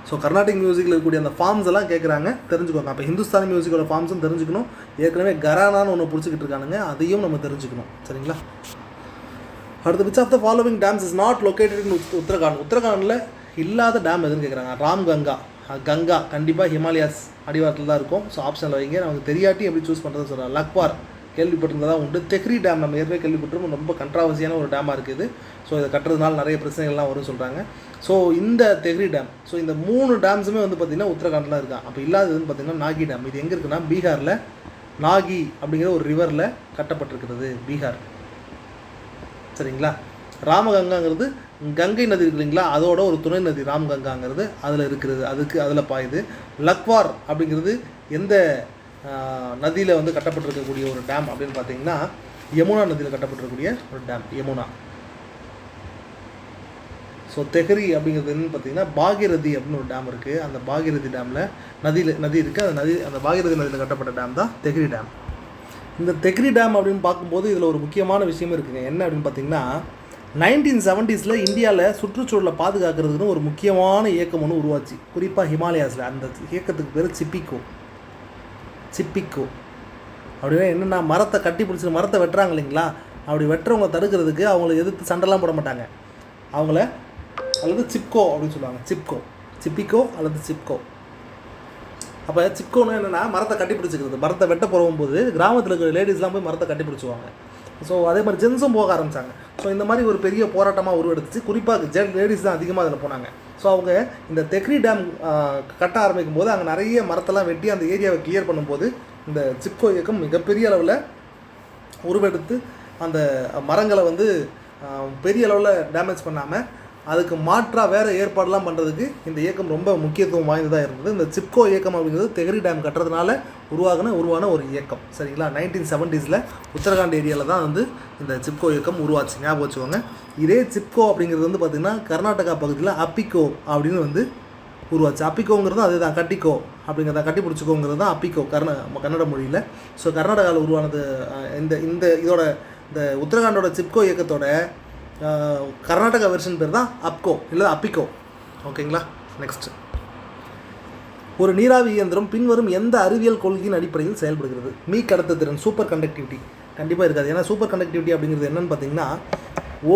ஸோ கர்நாடிக் மியூசிக்கில் இருக்கக்கூடிய அந்த ஃபார்ம்ஸ் எல்லாம் கேட்குறாங்க, தெரிஞ்சுக்கோங்க. அப்போ ஹிந்துஸ்தானி மியூசிக்கோட ஃபார்ம்ஸும் தெரிஞ்சுக்கணும். ஏற்கனவே கரானான்னு ஒன்று பிடிச்சிக்கிட்டு இருக்கானுங்க, அதையும் நம்ம தெரிஞ்சுக்கணும். சரிங்களா? அடுத்த which of the following dams is not located in Uttarakhand. உத்தரகாண்டில் இல்லாத டேம் எதுன்னு கேட்குறாங்க. ராம் கங்கா. கங்கா கண்டிப்பாக ஹிமாலயாஸ் அடிவாரத்தில் தான் இருக்கும். ஸோ ஆப்ஷனில் வைங்க. நமக்கு தெரியாட்டி எப்படி சூஸ் பண்ணுறது சொல்கிறேன். லக்வார் கேள்விப்பட்டிருந்ததான் உண்டு. தெஹ்ரி டேம் நம்ம ஏற்கனவே கேள்விப்பட்டிருக்கோம், ரொம்ப கண்ட்ராவர்சியான ஒரு டேமாக இருக்குது. ஸோ இதை கட்டுறதுனால நிறைய பிரச்சனைகள்லாம் வரும்னு சொல்கிறாங்க. ஸோ இந்த தெஹ்ரி டேம், ஸோ இந்த 3 டேம்ஸுமே வந்து பார்த்திங்கன்னா உத்தரகாண்டில் இருக்கான். அப்போ இல்லாததுன்னு பார்த்திங்கன்னா நாகி டேம். இது எங்கே இருக்குன்னா பீகாரில் நாகி அப்படிங்கிற ஒரு ரிவரில் கட்டப்பட்டிருக்கிறது, பீகார். சரிங்களா? ராமகங்காங்கிறது கங்கை நதி இருக்கு இல்லைங்களா, அதோட ஒரு துணை நதி ராம்கங்காங்கிறது அதில் இருக்கிறது, அதில் பாயுது. லக்வார் அப்படிங்கிறது எந்த நதியில் வந்து கட்டப்பட்டிருக்கக்கூடிய ஒரு டேம் அப்படின்னு பார்த்தீங்கன்னா யமுனா நதியில் கட்டப்பட்டிருக்கக்கூடிய ஒரு டேம், யமுனா. ஸோ தெஹ்ரி அப்படிங்கிறது என்னன்னு பார்த்தீங்கன்னா பாகிரதி அப்படின்னு ஒரு டேம் இருக்குது. அந்த பாகிரதி டேமில் நதி இருக்குது. அந்த பாகிரதி நதியில் கட்டப்பட்ட டேம் தான் தெஹ்ரி டேம். இந்த தெஹ்ரி டேம் அப்படின்னு பார்க்கும்போது இதில் ஒரு முக்கியமான விஷயம் இருக்குங்க. என்ன அப்படின்னு பார்த்தீங்கன்னா 1970s இந்தியாவில் சுற்றுச்சூழலை பாதுகாக்கிறதுக்குன்னு ஒரு முக்கியமான இயக்கம் ஒன்று உருவாச்சு, குறிப்பாக ஹிமாலயாஸில். அந்த இயக்கத்துக்கு பேர் சிப்பிக்கோ. அப்படின்னா என்னென்னா, மரத்தை கட்டி பிடிச்சி மரத்தை வெட்டுறாங்க இல்லைங்களா, அப்படி வெட்டுறவங்க தடுக்கிறதுக்கு அவங்கள எதிர்த்து சண்டைலாம் போட மாட்டாங்க. அவங்கள அல்லது சிப்கோ அப்படின்னு சொல்லுவாங்க. சிப்பிக்கோ அல்லது சிப்கோ. அப்போ சிப்கோன்னு என்னென்னா மரத்தை கட்டி பிடிச்சிக்கிறது. மரத்தை வெட்ட போகும்போது கிராமத்தில் இருக்கிற லேடிஸ்லாம் போய் மரத்தை கட்டி பிடிச்சிக்குவாங்க. ஸோ அதே மாதிரி ஜென்ஸும் போக ஆரம்பித்தாங்க. ஸோ இந்த மாதிரி ஒரு பெரிய போராட்டமாக உருவெடுத்துச்சு. குறிப்பாக லேடிஸ் தான் அதிகமாக அதில் போனாங்க. ஸோ அவங்க இந்த தெஹ்ரி டேம் கட்ட ஆரம்பிக்கும் போது அங்கே நிறைய மரத்தெல்லாம் வெட்டி அந்த ஏரியாவை கிளியர் பண்ணும்போது இந்த சிப்கோ இயக்கம் மிகப்பெரிய அளவில் உருவெடுத்து அந்த மரங்களை வந்து பெரிய அளவில் டேமேஜ் பண்ணாமல் அதுக்கு மாற்றாக வேறு ஏற்பாடெல்லாம் பண்ணுறதுக்கு இந்த இயக்கம் ரொம்ப முக்கியத்துவம் வாய்ந்ததாக இருந்தது. இந்த சிப்கோ இயக்கம் அப்படிங்கிறது தெஹ்ரி டேம் கட்டுறதுனால உருவான ஒரு இயக்கம். சரிங்களா? 1970s உத்தரகாண்ட் ஏரியாவில் தான் வந்து இந்த சிப்கோ இயக்கம் உருவாச்சு. ஞாபகம் வச்சுக்கோங்க. இதே சிப்கோ அப்படிங்கிறது வந்து பார்த்திங்கன்னா கர்நாடகா பகுதியில் அப்பிக்கோ அப்படின்னு வந்து உருவாச்சு. அப்பிக்கோங்கிறது அதுதான், கட்டிக்கோ அப்படிங்கிறத கட்டி பிடிச்சிக்கோங்கிறது தான் அப்பிக்கோ கன்னட மொழியில். ஸோ கர்நாடகாவில் உருவானது இதோட இந்த உத்தரகாண்டோட சிப்கோ இயக்கத்தோட கர்நாடகா வெர்ஷன் பேர் தான் அப்கோ இல்லை அப்பிக்கோ. ஓகேங்களா? நெக்ஸ்ட், ஒரு நீராவி இயந்திரம் பின்வரும் எந்த அறிவியல் கொள்கையின் அடிப்படையில் செயல்படுகிறது? கடத்த திறன், சூப்பர் கண்டக்டிவிட்டி கண்டிப்பாக இருக்காது. ஏன்னா சூப்பர் கண்டக்டிவிட்டி அப்படிங்கிறது என்னென்னு பார்த்தீங்கன்னா,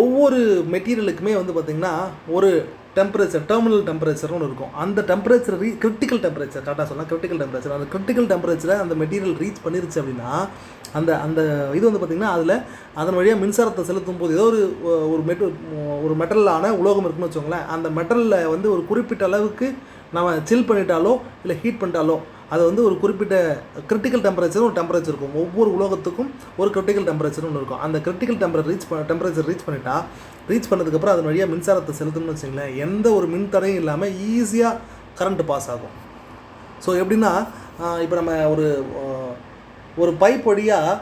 ஒவ்வொரு மெட்டீரியலுக்குமே வந்து பார்த்திங்கன்னா ஒரு டெம்பரேச்சர், டெர்மினல் டெம்பரேச்சர்னு ஒன்று இருக்கும். அந்த டெம்பரேச்சர் கிரிட்டிக்கல் டெம்பரேச்சர், கரெக்டாக சொன்னால் கிரிட்டிக்கல் டெம்பரேச்சர், அந்த கிரிட்டிக்கல் டெம்பரேச்சரை அந்த மெட்டீரியல் ரீச் பண்ணிருச்சு அப்படின்னா அந்த அந்த இது வந்து பார்த்திங்கன்னா அதில் அதன் வழியாக மின்சாரத்தை செலுத்தும் போது ஏதோ ஒரு மெட்டலான உலோகம் இருக்குன்னு வச்சுக்கோங்களேன். அந்த மெட்டலில் வந்து ஒரு குறிப்பிட்ட அளவுக்கு நம்ம சில் பண்ணிட்டாலோ இல்லை ஹீட் பண்ணிட்டாலோ அது வந்து ஒரு குறிப்பிட்ட கிரிட்டிக்கல் டெம்பரேச்சர் ஒரு டெம்பரேச்சர் இருக்கும். ஒவ்வொரு உலோகத்துக்கும் ஒரு கிரிட்டிக்கல் டெம்பரேச்சர் ஒன்று இருக்கும். அந்த கிரிட்டிக்கல் டெம்பரேச்சர் ரீச் பண்ணதுக்கப்புறம் அதன் வழியாக மின்சாரத்தை செலுத்தணும்னு வச்சுங்களேன், எந்த ஒரு மின் தடையும் இல்லாமல் ஈஸியாக கரண்ட்டு பாஸ் ஆகும். ஸோ எப்படின்னா, இப்போ நம்ம ஒரு பைப் வழியாக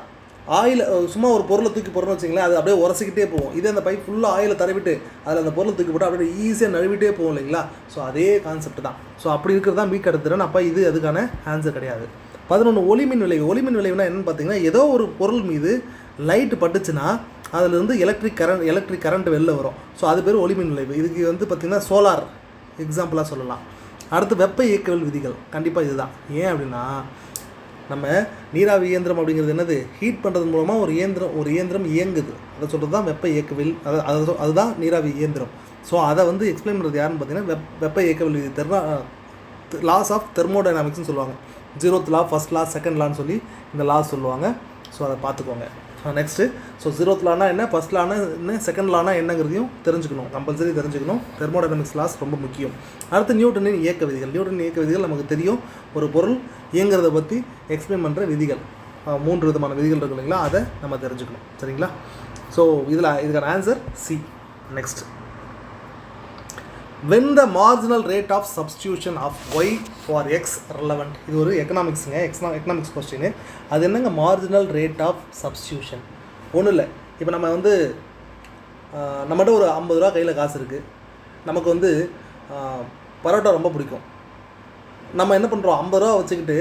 ஆயில் சும்மா ஒரு பொருளை தூக்கி போடுறோம்னு வச்சிங்களேன், அது அப்படியே உரசிக்கிட்டே போகும். இதே அந்த பைப் ஃபுல்லாக ஆயிலை தடவிட்டு அதில் அந்த பொருளை தூக்கி போட்டு அப்படியே ஈஸியாக நழுவிட்டே போகும் இல்லைங்களா? ஸோ அதே கான்செப்ட் தான். ஸோ அப்படி இருக்கிறது தான் கடத்துறேன். அப்போ இது அதுக்கான ஆன்சர் கிடையாது. 11 ஒளிமின் விளைவு. ஒளிமின் விளைவுனா என்னென்னு பார்த்தீங்கன்னா, ஏதோ ஒரு பொருள் மீது லைட்டு பட்டுச்சுன்னா அதிலிருந்து எலக்ட்ரிக் கரண்ட் வெளில வரும். ஸோ அது பேர் ஒளிமின் விளைவு. இதுக்கு வந்து பார்த்திங்கன்னா சோலார் எக்ஸாம்பிளாக சொல்லலாம். அடுத்து வெப்ப இயக்கவியல் விதிகள், கண்டிப்பாக இதுதான். ஏன் அப்படின்னா, நம்ம நீராவி இயந்திரம் அப்படிங்கிறது என்னது, ஹீட் பண்ணுறது மூலமாக ஒரு இயந்திரம் இயங்குது. அதை சொல்கிறது தான் வெப்ப இயக்கவியல். அதுதான் நீராவி இயந்திரம். ஸோ அதை வந்து எக்ஸ்பிளைன் பண்ணுறது யாருன்னு பார்த்தீங்கன்னா வெப்ப இயக்கவியல் விதி, லாஸ் ஆஃப் தெர்மோடைனாமிக்ஸ்னு சொல்லுவாங்க. 0th law, 1st law, 2nd lawன்னு சொல்லி இந்த லாஸ் சொல்லுவாங்க. ஸோ அதை பார்த்துக்கோங்க. நெக்ஸ்ட்டு ஸோ 0th லானா என்ன, ஃபஸ்ட் லானா என்ன, செகண்ட் லானா என்னங்கிறதையும் தெரிஞ்சுக்கணும், கம்பல்சரி தெரிஞ்சுக்கணும். தெர்மோடைனமிக்ஸ் லாஸ் ரொம்ப முக்கியம். அடுத்து நியூட்டனின் இயக்க விதிகள். நியூட்டனின் இயக்க விதிகள் நமக்கு தெரியும், ஒரு பொருள் இயங்கிறத பற்றி எக்ஸ்பிளைன் பண்ணுற விதிகள். 3 விதமான விதிகள் இருக்கு இல்லைங்களா, அதை நம்ம தெரிஞ்சுக்கணும். சரிங்களா? ஸோ இதுக்கான answer C. Next, when the marginal rate of substitution of y for x relevant. இது ஒரு எக்கனாமிக்ஸுங்க, எக்கனாமிக்ஸ் கொஸ்டின். அது என்னங்க மார்ஜினல் ரேட் ஆஃப் சப்ஸ்டியூஷன்? ஒன்றும் இல்லை, இப்போ நம்ம வந்து நம்மகிட்ட ஒரு 50 ரூபா கையில் காசு இருக்குது, நமக்கு வந்து பரோட்டா ரொம்ப பிடிக்கும். நம்ம என்ன பண்ணுறோம், 50 ரூபா வச்சுக்கிட்டு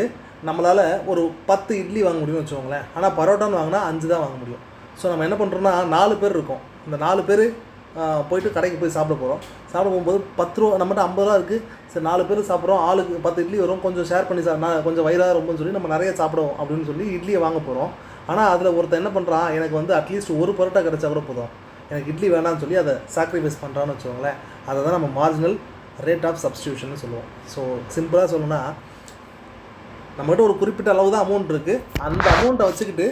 நம்மளால் ஒரு 10 இட்லி வாங்க முடியும்னு வச்சுக்கோங்களேன். ஆனால் பரோட்டான்னு வாங்கினா 5 தான் வாங்க முடியும். ஸோ நம்ம என்ன பண்ணுறோன்னா 4 பேர் இருக்கோம், இந்த 4 பேர் போயிட்டு கடைக்கு போய் சாப்பிட போகிறோம். சாப்பிட போகும்போது 10 ரூபா நம்மகிட்ட 50 ரூபா இருக்குது, சரி 4 பேர் சாப்பிட்றோம், ஆளுக்கு 10 இட்லி வரும், கொஞ்சம் ஷேர் பண்ணி நான் கொஞ்சம் வயிறாக ரொம்பன்னு சொல்லி நம்ம நிறைய சாப்பிடுவோம் அப்படின்னு சொல்லி இட்லியை வாங்க போகிறோம். ஆனால் அதில் ஒருத்தர் என்ன பண்ணுறான், எனக்கு வந்து அட்லீஸ்ட் ஒரு பரோட்டா கிடச்சா கூட போதும், எனக்கு இட்லி வேணாம்னு சொல்லி அதை சாக்ரிஃபைஸ் பண்ணுறான்னு வச்சுக்கோங்களேன். அதை தான் நம்ம மார்ஜினல் ரேட் ஆஃப் சப்ஸ்டியூஷன் சொல்லுவோம். ஸோ சிம்பிளாக சொல்லணும்னா, நம்மகிட்ட ஒரு குறிப்பிட்ட அளவு தான் அமௌண்ட் இருக்குது, அந்த அமௌண்ட்டை வச்சுக்கிட்டு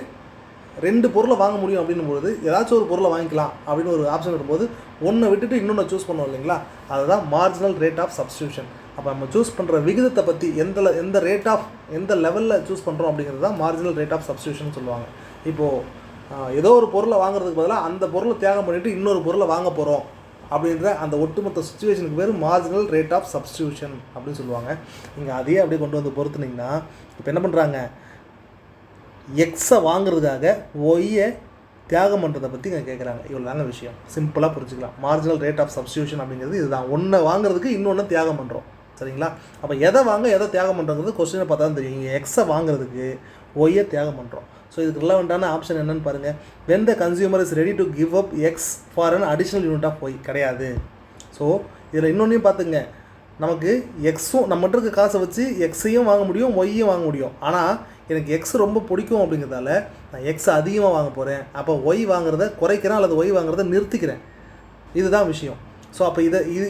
2 பொருளை வாங்க முடியும் அப்படின்னும்போது ஏதாச்சும் ஒரு பொருளை வாங்கிக்கலாம் அப்படின்னு ஒரு ஆப்ஷன் வரும்போது ஒன்றை விட்டுட்டு இன்னொன்று சூஸ் பண்ணுவோம் இல்லைங்களா, அதுதான் மார்ஜினல் ரேட் ஆஃப் சப்ஸ்டியூஷன். அப்போ நம்ம சூஸ் பண்ணுற விகிதத்தை பற்றி எந்த ரேட் ஆஃப் எந்த லெவலில் சூஸ் பண்ணுறோம் அப்படிங்கிறது தான் மார்ஜினல் ரேட் ஆஃப் சப்ஸ்டியூஷன் சொல்லுவாங்க. இப்போது ஏதோ ஒரு பொருளை வாங்குறதுக்கு பதிலாக அந்த பொருளை தியாகம் பண்ணிவிட்டு இன்னொரு பொருளை வாங்க போகிறோம் அப்படின்ற அந்த ஒட்டுமொத்த சுச்சுவேஷனுக்கு பேர் மார்ஜினல் ரேட் ஆஃப் சப்ஸ்டியூஷன் அப்படின்னு சொல்லுவாங்க. நீங்கள் அதையே அப்படியே கொண்டு வந்து பொறுத்துனீங்கன்னா, இப்போ என்ன பண்ணுறாங்க, எக்ஸை வாங்குறதுக்காக ஒய்யை தியாகம் பண்ணுறதை பற்றி இங்கே கேட்குறாங்க. இவ்வளோ தாங்க விஷயம், சிம்பிளாக புரிஞ்சுக்கலாம். மார்ஜினல் ரேட் ஆஃப் சப்ஸ்டியூஷன் அப்படிங்கிறது இதுதான், ஒன்றை வாங்குறதுக்கு இன்னொன்று தியாகம் பண்ணுறோம். சரிங்களா? அப்போ எதை வாங்க எதை தியாகம் பண்ணுறது கொஸ்டினை பார்த்தா தான் தெரியும். இங்கே எக்ஸை வாங்குறதுக்கு ஒய்யை தியாகம் பண்ணுறோம். ஸோ இதுக்கு ரிலவெண்ட்டான ஆப்ஷன் என்னென்னு பாருங்கள். when the consumer is ready to give up x for an additional unit of y கிடையாது. ஸோ இதில் இன்னொன்றையும் பார்த்துங்க, நமக்கு எக்ஸும் நம்மகிட்ட இருக்க காசை வச்சு எக்ஸையும் வாங்க முடியும், ஒய்யும் வாங்க முடியும். ஆனால் எனக்கு எக்ஸ் ரொம்ப பிடிக்கும் அப்படிங்கிறதால நான் எக்ஸ் அதிகமாக வாங்க போகிறேன், அப்போ ஒய் வாங்குறத குறைக்கிறேன் அல்லது ஒய் வாங்குறத நிறுத்திக்கிறேன். இதுதான் விஷயம். ஸோ அப்போ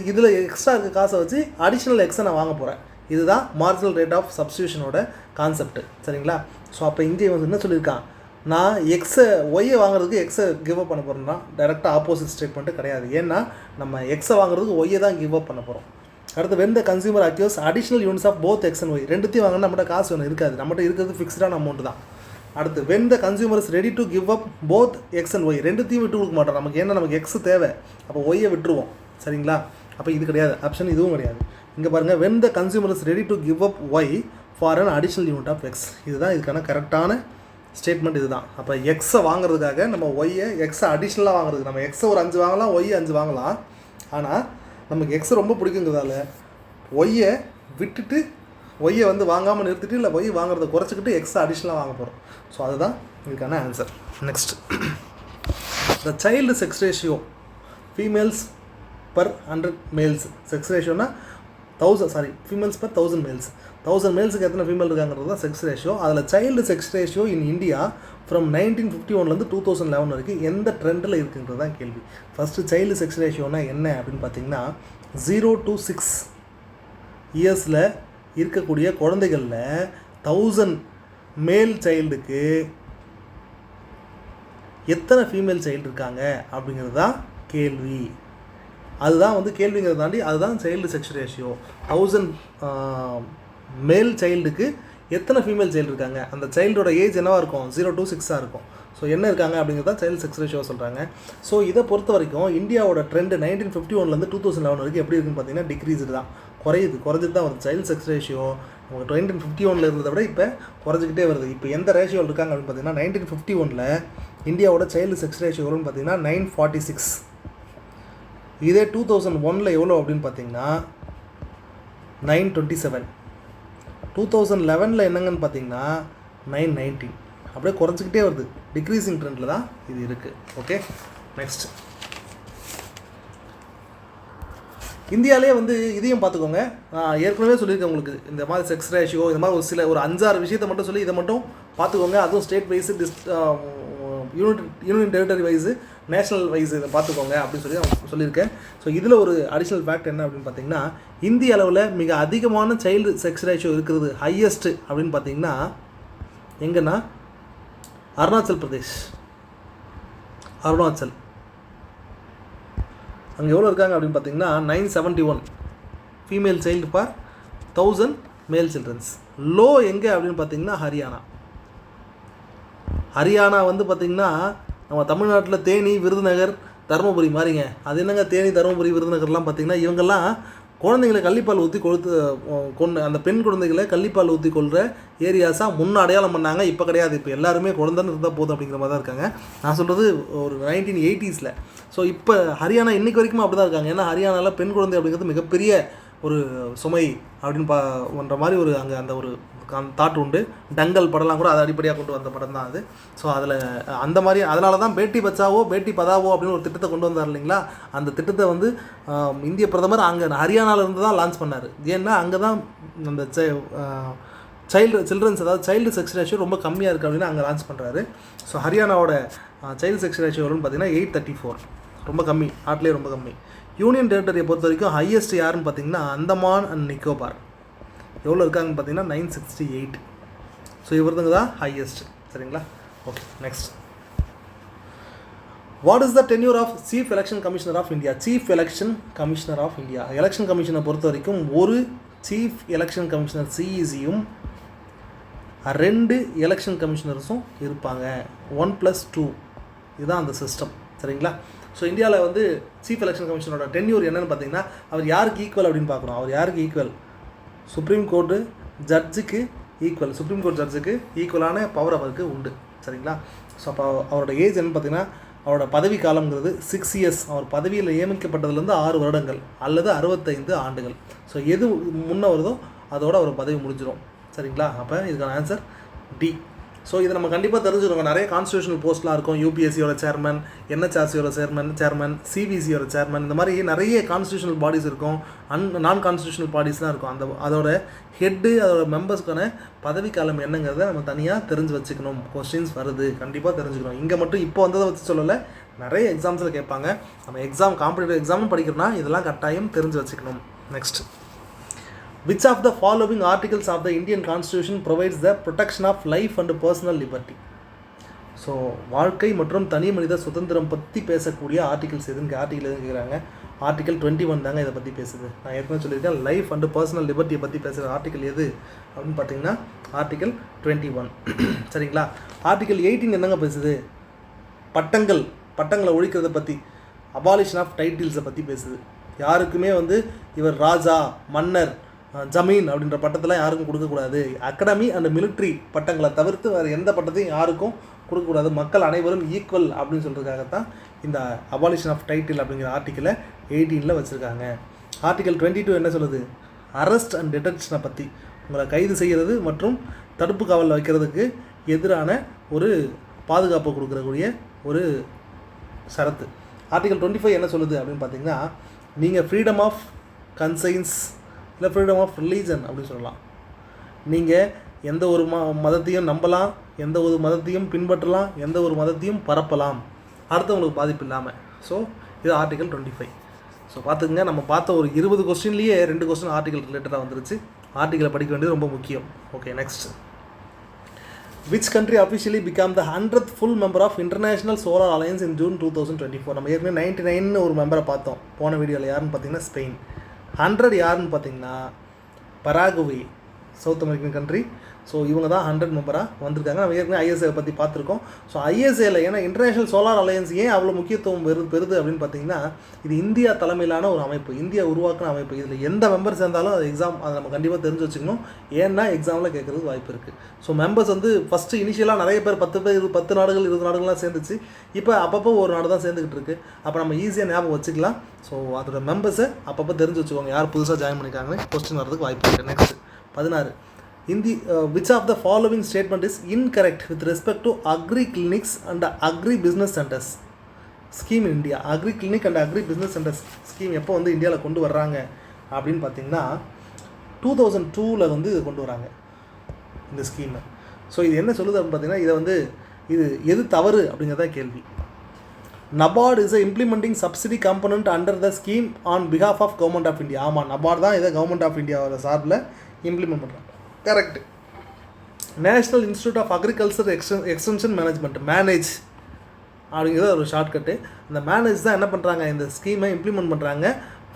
இதில் எக்ஸ்ட்ரா இருக்க காசை வச்சு அடிஷ்னல் எக்ஸை நான் வாங்க போகிறேன். இதுதான் மார்ஜினல் ரேட் ஆஃப் சப்ஸ்டியூஷனோட கான்செப்ட். சரிங்களா? ஸோ அப்போ இங்கே வந்து என்ன சொல்லியிருக்கான், நான் ஒய்யை வாங்குறதுக்கு எக்ஸை கிவ் அப் பண்ண போகிறேன்னா டைரெக்டாக ஆப்போசிட் ஸ்டேட்மெண்ட்டு கிடையாது. ஏன்னா நம்ம எக்ஸை வாங்குறதுக்கு ஒய்யை தான் கிவ் அப் பண்ண போகிறோம். அடுத்து when the consumer acquires additional units of both x and y, ரெண்டுத்தையும் வாங்கினா நம்மகிட்ட காசு ஒன்று இருக்காது, நம்மகிட்ட இருக்கிறது ஃபிக்ஸ்டான அமௌண்ட் தான். அடுத்து when the consumer is ready to give up both x and y, ரெண்டுத்தையும் விட்டு கொடுக்க மாட்டோம் நமக்கு, ஏன்னா நமக்கு எக்ஸ் தேவை, அப்போ ஒய்யை விட்டுருவோம். சரிங்களா? அப்போ இது கிடையாது, ஆப்ஷன் இதுவும் கிடையாது. இங்கே பாருங்கள், when the consumer is ready to give up y for an additional unit of x, இதுதான் இதுக்கான கரெக்டான ஸ்டேட்மெண்ட். இதுதான். அப்போ எக்ஸை வாங்குறதுக்காக நம்ம ஒய்யை எக்ஸை அடிஷ்னலாக வாங்குறதுக்கு நம்ம எக்ஸை ஒரு 5 வாங்கலாம், ஒய்யை 5 வாங்கலாம். ஆனால் நமக்கு எக்ஸ் ரொம்ப பிடிக்குங்கிறதால ஒய்யை விட்டுட்டு ஒய்யை வந்து வாங்காமல் நிறுத்திட்டு இல்லை ஒய் வாங்குறத குறைச்சிக்கிட்டு எக்ஸை அடிஷ்னலாக வாங்க போகிறோம். ஸோ அதுதான் இதுக்கான answer. Next, the child sex ratio females per 100 males. Sex ரேஷியோனா ஃபீமேல்ஸ் பர் 1000 மேல்ஸ். 1000 மேல்ஸுக்கு எத்தனை ஃபீமேல் இருக்காங்கிறது தான் செக்ஸ் ரேஷியோ. அதில் child sex ratio in India from 1951 2011 வரைக்கும் எந்த ட்ரெண்டில் இருக்குன்றது தான் கேள்வி. ஃபஸ்ட்டு சைல்டு செக்ஸ் ரேஷியோனா என்ன அப்படின்னு பார்த்தீங்கன்னா, 0 to 6 இயர்ஸில் இருக்கக்கூடிய குழந்தைகளில் 1000 மேல் சைல்டுக்கு எத்தனை ஃபீமேல் சைல்டு இருக்காங்க அப்படிங்கிறது தான் கேள்வி. அதுதான் வந்து கேள்விங்கிறத தாண்டி அதுதான் சைல்டு செக்ஸ் ரேஷியோ. 1000 மேல் சைல்டுக்கு எத்தனை ஃபீமேல் சைல்டு இருக்காங்க, அந்த சைல்டோட ஏஜ் என்னவாக இருக்கும், 0 to 6 இருக்கும். ஸோ என்ன இருக்காங்க அப்படிங்கிறத செைல்டு செக்ஸ் ரேஷியோ சொல்கிறாங்க. ஸோ இதை பொறுத்த வரைக்கும் இந்தியாவோட ட்ரெண்டு 1951 2011 வரைக்கும் எப்படி இருக்குன்னு பார்த்தீங்கன்னா டிக்ரீஸ்டு தான், குறைஞ்சிட்டு தான் வருது. சைல்டு செக்ஸ் ரேஷியோ 1951 இருந்ததை விட இப்போ குறைஞ்சிக்கிட்டே வருது. இப்போ எந்த ரேஷியோவில் இருக்காங்க அப்படின்னு பார்த்தீங்கன்னா 1951 இந்தியாவோட சைல்டு செக்ஸ் ரேஷியோன்னு பார்த்தீங்கன்னா 946. இதே 2001 எவ்வளோ அப்படின்னு பார்த்தீங்கன்னா 927. 2011 என்னங்கன்னு பார்த்தீங்கன்னா 919. அப்படியே குறைஞ்சிக்கிட்டே வருது, டிக்ரீசிங் ட்ரெண்டில் தான் இது இருக்குது. ஓகே, நெக்ஸ்ட், இந்தியாவிலே வந்து இதையும் பார்த்துக்கோங்க. நான் ஏற்கனவே சொல்லியிருக்கேன் உங்களுக்கு, இந்த மாதிரி செக்ஸ் ரேஷியோ இந்த மாதிரி ஒரு 5-6 விஷயத்தை மட்டும் சொல்லி இதை மட்டும் பார்த்துக்கோங்க. அதுவும் state wise union territory wise national wise இதை பார்த்துக்கோங்க அப்படின்னு சொல்லி நான் சொல்லியிருக்கேன். ஸோ இதில் ஒரு அடிஷ்னல் ஃபேக்ட் என்ன அப்படின்னு பார்த்தீங்கன்னா, இந்திய அளவில் மிக அதிகமான சைல்டு செக்ஸ் ரேஷியோ இருக்கிறது ஹையஸ்ட்டு அப்படின்னு பார்த்தீங்கன்னா எங்கன்னா அருணாச்சல் பிரதேஷ். அருணாச்சல். அங்கே எவ்வளோ இருக்காங்க அப்படின்னு பார்த்தீங்கன்னா 971 ஃபீமேல் சைல்டு ஃபார் 1000 மேல் சில்ட்ரன்ஸ். லோ எங்கே அப்படின்னு பார்த்தீங்கன்னா ஹரியானா வந்து பார்த்திங்கன்னா நம்ம தமிழ்நாட்டில் தேனி, விருதுநகர், தருமபுரி மாதிரிங்க. அது என்னங்க தேனி, தருமபுரி, விருதுநகர்லாம் பார்த்திங்கன்னா இவங்கெல்லாம் குழந்தைங்களை கள்ளிப்பால் ஊற்றி அந்த பெண் குழந்தைகளை கள்ளிப்பால் ஊற்றி கொள்கிற ஏரியாஸாக முன்ன அடையாளம் பண்ணாங்க. இப்போ கிடையாது. இப்போ எல்லாருமே குழந்தைன்னு இருந்தால் போதும் அப்படிங்கிற மாதிரி தான் இருக்காங்க. நான் சொல்கிறது ஒரு 1980s. ஸோ இப்போ ஹரியானா இன்றைக்கு வரைக்கும் அப்படி தான் இருக்காங்க. ஏன்னா ஹரியானாவில் பெண் குழந்தை அப்படிங்கிறது மிகப்பெரிய ஒரு சுமை அப்படின்னு பண்ணுற மாதிரி ஒரு அங்கே அந்த ஒரு தாட் உண்டு. டங்கல் படம்லாம் கூட அதை அடிப்படையாக கொண்டு வந்த படம் தான் அது. ஸோ அதில் அந்த மாதிரி அதனால தான் பேட்டி பச்சாவோ பேட்டி பதாவோ அப்படின்னு ஒரு திட்டத்தை கொண்டு வந்தார் இல்லைங்களா. அந்த திட்டத்தை வந்து இந்திய பிரதமர் அங்கே ஹரியானாவிலேருந்து தான் லான்ச் பண்ணார். ஏன்னா அங்கே தான் அந்த சில்ட்ரன்ஸ் அதாவது சைல்டு செக்ஸ் ரேஷியோ ரொம்ப கம்மியாக இருக்குது அப்படின்னு அங்கே லான்ச் பண்ணுறாரு. ஸோ ஹரியானாவோட சைல்டு செக்ஸ் ரேஷியோ வரும்னு பார்த்தீங்கன்னா 834, ரொம்ப கம்மி, நாட்டிலே ரொம்ப கம்மி. யூனியன் டெரிட்டரியை பொறுத்த வரைக்கும் ஹையஸ்ட் யாருன்னு பார்த்தீங்கன்னா அந்தமான் அண்ட் நிக்கோபார். எவ்வளோ இருக்காங்கன்னு பார்த்தீங்கன்னா 968. ஸோ இவருதுங்க தான் ஹையஸ்ட். சரிங்களா? Okay, next. What is the tenure of chief election commissioner of India? Chief election commissioner of India, election கமிஷனை பொறுத்த வரைக்கும் ஒரு சீஃப் எலெக்ஷன் கமிஷனர் சிஇசியும் 2 எலெக்ஷன் கமிஷனர்ஸும் இருப்பாங்க. 1+2 இதுதான் அந்த சிஸ்டம். சரிங்களா? ஸோ இந்தியாவில் வந்து சீஃப் எலெக்ஷன் கமிஷனோட டென்யூர் என்னென்னு பார்த்தீங்கன்னா அவர் யாருக்கு ஈக்குவல் அப்படின்னு பார்க்குறோம். அவர் யாருக்கு ஈக்குவல்? சுப்ரீம் கோர்ட்டு ஜட்ஜுக்கு ஈக்குவல். சுப்ரீம் கோர்ட் ஜட்ஜுக்கு ஈக்குவலான பவர் அவருக்கு உண்டு. சரிங்களா? ஸோ அப்போ அவரோட ஏஜ் என்னன்னு பார்த்தீங்கன்னா அவரோட பதவி காலங்கிறது 6 years. அவர் பதவியில் நியமிக்கப்பட்டதுலேருந்து 6 வருடங்கள் அல்லது 65 ஆண்டுகள். ஸோ எது முன்னே வருதோ அதோட அவர் பதவி முடிஞ்சிடும். சரிங்களா? அப்போ இதுக்கான ஆன்சர் டி. ஸோ இதை நம்ம கண்டிப்பாக தெரிஞ்சுக்கணும். நிறைய கான்ஸ்டியூஷனல் போஸ்ட்லாம் இருக்கும். யூபிஎஸ்சியோட சேர்மன், என்ஹெச்ஆர்சியோட சேர்மன், சிபிசியோட சேர்மன், இந்த மாதிரி நிறைய கான்ஸ்டியூஷனல் பாடிஸ் இருக்கும். நான் கான்ஸ்டியூஷனல் பாடிஸ்லாம் இருக்கும். அதோட ஹெட்டு, அதோட மெம்பர்ஸ்க்கான பதவி காலம் என்னங்கிறத நம்ம தனியாக தெரிஞ்சு வச்சுக்கணும். கொஸ்டின்ஸ் வருது, கண்டிப்பாக தெரிஞ்சுக்கணும். இங்கே மட்டும் இப்போ வந்ததை வச்சு சொல்லலை, நிறைய எக்ஸாம்ஸில் கேட்பாங்க. நம்ம காம்படிட்டிவ் எக்ஸாமும் படிக்கிறோன்னா இதெல்லாம் கட்டாயம் தெரிஞ்சு வச்சுக்கணும். Next. Which of the following articles of the Indian Constitution provides the protection of life and personal liberty? So வாழ்க்கை மற்றும் தனி மனித சுதந்திரம் பற்றி பேசக்கூடிய ஆர்டிகல்ஸ் எதுன்னு கேட்குறாங்க. ஆர்டிகல் 21 தாங்க இதை பற்றி பேசுது. நான் ஏற்கனவே சொல்லியிருக்கேன், லைஃப் அண்ட் பர்சனல் லிபர்ட்டியை பற்றி பேசுகிற ஆர்டிகல் எது அப்படின்னு பார்த்தீங்கன்னா ஆர்டிகல் 21. சரிங்களா? ஆர்டிகல் 18 என்னங்க பேசுது? பட்டங்களை ஒழிக்கிறத பற்றி, அபாலிஷன் ஆஃப் டைட்டில்ஸை பற்றி பேசுது. யாருக்குமே வந்து இவர் ராஜா, மன்னர், ஜமீன் அப்படின்ற பட்டத்தெல்லாம் யாருக்கும் கொடுக்கக்கூடாது. அகாடமி அண்ட் மிலிட்ரி பட்டங்களை தவிர்த்து வேறு எந்த பட்டத்தையும் யாருக்கும் கொடுக்கக்கூடாது. மக்கள் அனைவரும் ஈக்குவல் அப்படின்னு சொல்கிறதுக்காகத்தான் இந்த அபாலிஷன் ஆஃப் டைட்டில் அப்படிங்கிற ஆர்டிக்கலை 18 வச்சுருக்காங்க. ஆர்டிக்கல் 22 என்ன சொல்லுது? அரெஸ்ட் அண்ட் டிடென்ஷனை பற்றி, உங்களை கைது செய்கிறது மற்றும் தடுப்பு காவலில் வைக்கிறதுக்கு எதிரான ஒரு பாதுகாப்பை கொடுக்கக்கூடிய ஒரு ஷரத்து. ஆர்டிக்கல் 25 என்ன சொல்லுது அப்படின்னு பார்த்தீங்கன்னா, நீங்கள் ஃப்ரீடம் ஆஃப் கன்சைன்ஸ் இல்லை ஃப்ரீடம் ஆஃப் ரிலீஜன் அப்படின்னு சொல்லலாம். நீங்கள் எந்த ஒரு மதத்தையும் நம்பலாம், எந்த ஒரு மதத்தையும் பின்பற்றலாம், எந்த ஒரு மதத்தையும் பரப்பலாம், அடுத்தவங்களுக்கு பாதிப்பு இல்லாமல். ஸோ இது ஆர்டிகல் 25. ஸோ பார்த்துக்குங்க, நம்ம பார்த்த ஒரு 20 கொஸ்டின்லேயே 2 கொஸ்டின் ஆர்டிகல் ரிலேட்டடாக வந்துருச்சு. ஆர்டிகலை படிக்க வேண்டியது ரொம்ப முக்கியம். Okay, next. Which country officially became the 100th full member of International Solar Alliance in June 2024? நம்ம ஏற்கனவே 99 ஒரு மெம்பரை பார்த்தோம் போன வீடியோவில். யாருன்னு பார்த்தீங்கன்னா ஸ்பெயின். 100 யாருன்னு பார்த்தீங்கன்னா Paraguay, south American country. So இவங்க தான் 100 மெம்பராக வந்திருக்காங்க. நம்ம ஏற்கனவே ஐஎஸ்ஏ பற்றி பார்த்துருக்கோம். ஸோ ஐஎஸ்ஏல ஏன்னா இன்டர்நேஷனல் சோலார் அலையன்ஸ் ஏன் அவ்வளோ முக்கியத்துவம் பெறுது அப்படின்னு பார்த்தீங்கன்னா, இது இந்தியா தலைமையிலான ஒரு அமைப்பு, இந்தியா உருவாக்கின அமைப்பு. இதில் எந்த மெம்பர் சேர்ந்தாலும் அது அதை நம்ம கண்டிப்பாக தெரிஞ்சு வச்சுக்கணும். ஏன்னா எக்ஸாமில் கேட்குறதுக்கு வாய்ப்பு இருக்குது. ஸோ மெம்பர்ஸ் வந்து ஃபஸ்ட்டு இனிஷியலாக நிறைய பேர் 10 நாடுகள் 20 நாடுகள்லாம் சேர்ந்துச்சு. இப்போ அப்பப்போ ஒரு நாடு தான் சேர்ந்துக்கிட்டு இருக்குது. அப்போ நம்ம ஈஸியாக ஞாபகம் வச்சுக்கலாம். ஸோ அதோட மெம்பர்ஸை அப்பப்போ தெரிஞ்சு வச்சுக்கோங்க, யார் புதுசாக ஜாயின் பண்ணியிருக்காங்கன்னு. கொஸ்டின் வரதுக்கு வாய்ப்பு இருக்குது. Next 16. which of the following statement is incorrect with respect to agri clinics and agri business centers scheme in India? agri clinic and agri business centers scheme எப்போ வந்து இந்தியாவில் கொண்டு வர்றாங்க அப்படின்னு பார்த்தீங்கன்னா 2002 வந்து இது கொண்டு வராங்க இந்த ஸ்கீமை. ஸோ இது என்ன சொல்லுது அப்படின்னு பார்த்தீங்கன்னா, இது எது தவறு அப்படிங்கிறத கேள்வி. NABARD is a implementing subsidy component under the scheme on behalf of Government of India. ஆமாம், NABARD தான் இதை கவர்மெண்ட் ஆஃப் இந்தியாவோட சார்பில் இம்ப்ளிமெண்ட் பண்ணுறாங்க. Correct. National institute of agriculture extension management, manage அப்படிங்கிறது ஒரு ஷார்ட்கட்டு. இந்த மேனேஜ் தான் என்ன பண்ணுறாங்க, இந்த ஸ்கீமை இம்ப்ளிமெண்ட் பண்ணுறாங்க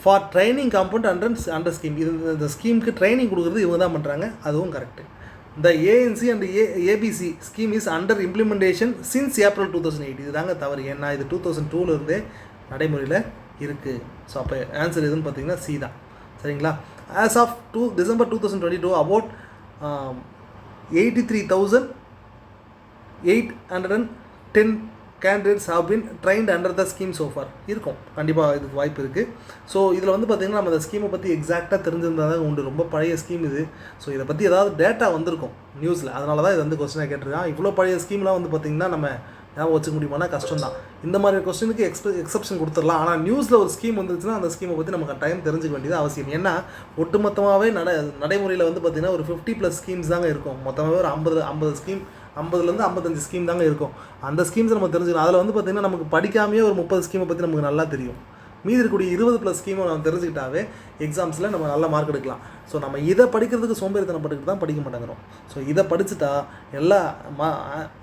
for training compound under scheme. இது இந்த ஸ்கீமுக்கு ட்ரைனிங் கொடுக்குறது இவங்க தான் பண்ணுறாங்க, அதுவும் correct. The ANC and ABC scheme is under implementation since April 2008. இது தாங்க தவறு. ஏன்னா இது 2002 இருந்தே நடைமுறையில் இருக்குது. ஸோ அப்போ ஆன்சர் எதுன்னு பார்த்தீங்கன்னா சி தான். சரிங்களா? As of December 2022 about 83,810 candidates have been trained under the scheme so far. இருக்கும், கண்டிப்பாக இதுக்கு வாய்ப்பு இருக்குது. ஸோ இதில் வந்து பார்த்திங்கன்னா நம்ம இந்த ஸ்கீமை பற்றி எக்ஸாக்டாக தெரிஞ்சிருந்தால் தான் உண்டு. ரொம்ப பழைய ஸ்கீம் இது. ஸோ இதை பற்றி ஏதாவது டேட்டா வந்திருக்கும் நியூஸில், அதனால தான் இது வந்து கொஸ்டினாக கேட்டிருக்கான். இவ்வளோ பழைய ஸ்கீம்லாம் வந்து பார்த்திங்கன்னா நம்ம ஞாபகம் வச்சுக்க முடியுமானா கஷ்டம் தான். இந்த மாதிரி கொஸ்டினுக்கு எக்ஸப்ஷன் கொடுத்துடலாம். ஆனால் நியூஸில் ஒரு ஸ்கீம் வந்துச்சுன்னா அந்த ஸ்கீமை பற்றி நமக்கு டைம் தெரிஞ்சுக்க வேண்டியது அவசியம். ஏன்னா ஒட்டுமொத்தமாகவே நடைமுறையில் வந்து பார்த்திங்கன்னா ஒரு 50+ ஸ்கீம்ஸ் தாங்க இருக்கும். மொத்தமாகவே ஒரு 50 ஸ்கீம், 50லேருந்து 55 ஸ்கீம் தாங்க இருக்கும். அந்த ஸ்கீம்ஸ் நம்ம தெரிஞ்சுக்கணும். அதில் வந்து பார்த்திங்கன்னா நமக்கு படிக்காமையே ஒரு 30 ஸ்கீமை பற்றி நமக்கு நல்லா தெரியும். மீதி இருக்கக்கூடிய 20+ ஸ்கீமை நம்ம தெரிஞ்சுக்கிட்டாவே எக்ஸாம்ஸில் நம்ம நல்ல மார்க் எடுக்கலாம். ஸோ நம்ம இதை படிக்கிறதுக்கு சோம்பேறித்தனப்பட்டுக்கிட்டு தான் படிக்க மாட்டேங்கிறோம். ஸோ இதை படிச்சுட்டா எல்லாம்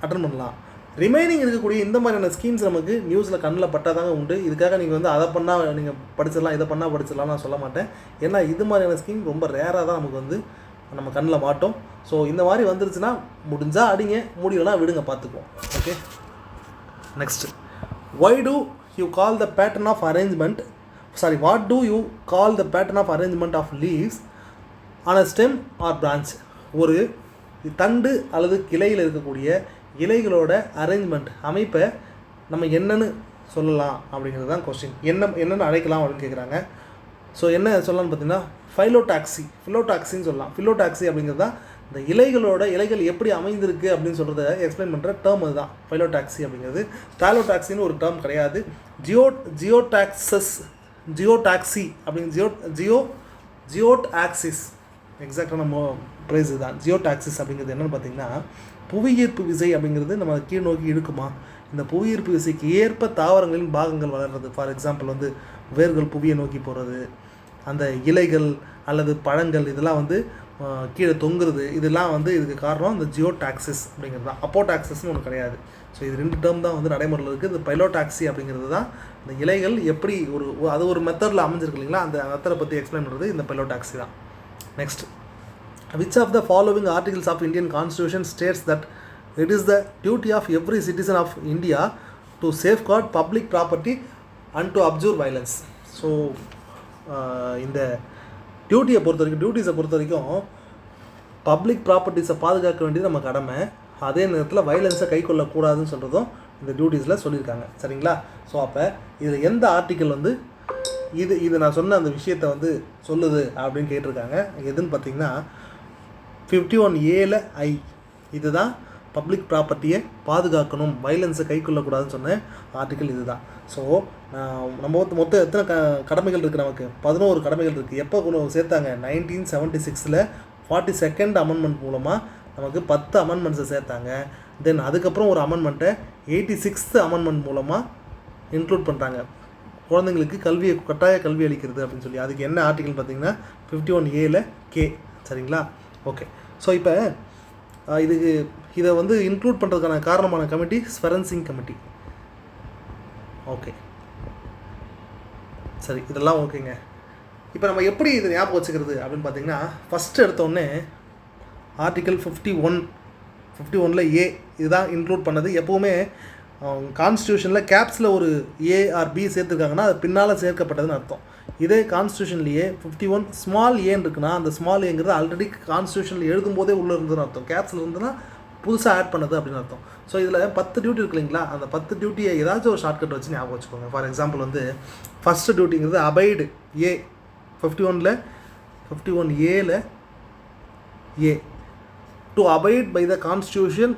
அட்டன் பண்ணலாம். ரிமைனிங் இருக்கக்கூடிய இந்த மாதிரியான ஸ்கீம்ஸ் நமக்கு நியூஸில் கண்ணில் பட்டால் தாங்க உண்டு. இதுக்காக நீங்கள் வந்து அதை பண்ணால் நீங்கள் படிச்சிடலாம், இதை பண்ணால் படிச்சிடலாம் நான் சொல்ல மாட்டேன். ஏன்னா இது மாதிரியான ஸ்கீம் ரொம்ப ரேராக தான் நமக்கு வந்து நம்ம கண்ணில் மாட்டோம். ஸோ இந்த மாதிரி வந்துருச்சுன்னா முடிஞ்சால் அடிங்க, முடியலாம் விடுங்க, பார்த்துக்குவோம். Okay, next. Why do you call the pattern of arrangement, what do you call the pattern of arrangement of leaves on a stem or branch? ஒரு தண்டு அல்லது கிளையில் இருக்கக்கூடிய இலைகளோட அரேஞ்ச்மெண்ட் அமைப்பை நம்ம என்னன்னு சொல்லலாம் அப்படிங்கிறது தான் கொஸ்டின். என்னென்னு அழைக்கலாம் அப்படின்னு கேட்குறாங்க. ஸோ என்ன சொல்லலாம்னு பார்த்தீங்கன்னா ஃபிலோடாக்சின்னு சொல்லலாம். ஃபிலோடாக்சி அப்படிங்கிறது தான் இந்த இலைகள் எப்படி அமைந்திருக்கு அப்படின்னு சொல்கிறத எக்ஸ்பிளைன் பண்ணுற டேர்ம் அதுதான் ஃபிலோடாக்சி அப்படிங்கிறது. தாலோடாக்சின்னு ஒரு டேர்ம் கிடையாது. ஜியோடாக்சி அப்படிங்கிற ஜியோடாக்சிஸ் எக்ஸாக்டான ப்ரைஸ் தான். ஜியோடாக்சிஸ் அப்படிங்கிறது என்னென்னு பார்த்தீங்கன்னா, புவியீர்ப்பு விசை அப்படிங்கிறது நம்ம கீழ் நோக்கி இழுக்குமா, இந்த புவியீர்ப்பு விசைக்கு ஏற்ப தாவரங்களின் பாகங்கள் வளர்கிறது. ஃபார் எக்ஸாம்பிள் வந்து வேர்கள் புவியை நோக்கி போகிறது, அந்த இலைகள் அல்லது பழங்கள் இதெல்லாம் வந்து கீழே தொங்குறது, இதெல்லாம் வந்து இதுக்கு காரணம் இந்த ஜியோடாக்சிஸ் அப்படிங்கிறது தான். அப்போடாக்சிஸ்னு ஒன்று கிடையாது. ஸோ இது 2 டேர்ம் தான் வந்து நடைமுறையில் இருக்குது. இந்த பைலோடாக்சி அப்படிங்கிறது தான் இந்த இலைகள் எப்படி அது ஒரு மெத்தடில் அமைஞ்சிருக்கு இல்லைங்களா, அந்த மெத்தடை பற்றி எக்ஸ்பிளைன் பண்ணுறது இந்த பைலோடாக்சி தான். Next, which of the following articles of Indian Constitution states that it is the duty of every citizen of India to safeguard public property and to abjure violence? So இந்த டியூட்டிஸை பொறுத்த வரைக்கும் பப்ளிக் ப்ராப்பர்ட்டிஸை பாதுகாக்க வேண்டியது நம்ம கடமை. அதே நேரத்தில் வைலன்ஸை கை கொள்ளக்கூடாதுன்னு சொல்கிறதும் இந்த டியூட்டிஸில் சொல்லியிருக்காங்க. சரிங்களா? ஸோ அப்போ இதில் எந்த ஆர்டிக்கல் வந்து இது நான் சொன்ன அந்த விஷயத்தை வந்து சொல்லுது அப்படின்னு கேட்டிருக்காங்க. எதுன்னு பார்த்தீங்கன்னா 51A இதுதான் பப்ளிக் ப்ராப்பர்ட்டியை பாதுகாக்கணும், வைலன்ஸை கை கொள்ளக்கூடாதுன்னு சொன்ன ஆர்டிக்கல் இது தான். ஸோ நம்ம மொத்தம் எத்தனை கடமைகள் இருக்குது, நமக்கு 11 கடமைகள் இருக்குது. எப்போ சேர்த்தாங்க? 1976 42nd அமெண்ட்மெண்ட் மூலமாக நமக்கு 10 அமெண்ட்மெண்ட்ஸை சேர்த்தாங்க. தென் அதுக்கப்புறம் ஒரு அமெண்ட்மெண்ட்டை 86th அமெண்ட்மெண்ட் மூலமாக இன்க்ளூட் பண்ணுறாங்க, குழந்தைங்களுக்கு கட்டாய கல்வி அளிக்கிறது அப்படின்னு சொல்லி. அதுக்கு என்ன ஆர்டிக்கல் பார்த்தீங்கன்னா 51A சரிங்களா? ஓகே. ஸோ இப்போ இதை வந்து இன்க்ளூட் பண்ணுறதுக்கான காரணமான கமிட்டி ஸ்வரன் கமிட்டி. ஓகே, சரி, இதெல்லாம் ஓகேங்க. இப்போ நம்ம எப்படி இதை ஞாபகம் வச்சுக்கிறது அப்படின்னு பார்த்தீங்கன்னா, ஃபஸ்ட்டு எடுத்தோடனே ஆர்டிக்கல் 51ல் இதுதான் இன்க்ளூட் பண்ணது. எப்போவுமே கான்ஸ்டியூஷனில் கேப்ஸில் ஒரு A or B சேர்த்துருக்காங்கன்னா அது பின்னால் சேர்க்கப்பட்டதுன்னு அர்த்தம். இதே கான்ஸ்டியூஷன்லேயே 51 ஸ்மால் ஏன்னு இருக்குன்னா அந்த ஸ்மால் ஏங்கிறது ஆல்ரெடி கான்ஸ்டியூஷனில் எழுதும்போதே உள்ளே இருந்ததுன்னு அர்த்தம். கேப்ஸில் இருந்துன்னா புதுசாக ஆட் பண்ணது அப்படின்னு அர்த்தம். ஸோ இதில் 10 டியூட்டி இருக்கு இல்லைங்களா, அந்த 10 டியூட்டியை ஏதாச்சும் ஒரு ஷார்ட்கட் வச்சு ஞாபகம் வச்சுக்கோங்க. ஃபார் எக்ஸாம்பிள் வந்து ஃபஸ்ட்டு டியூட்டிங்கிறது abide A. 51A to abide by the constitution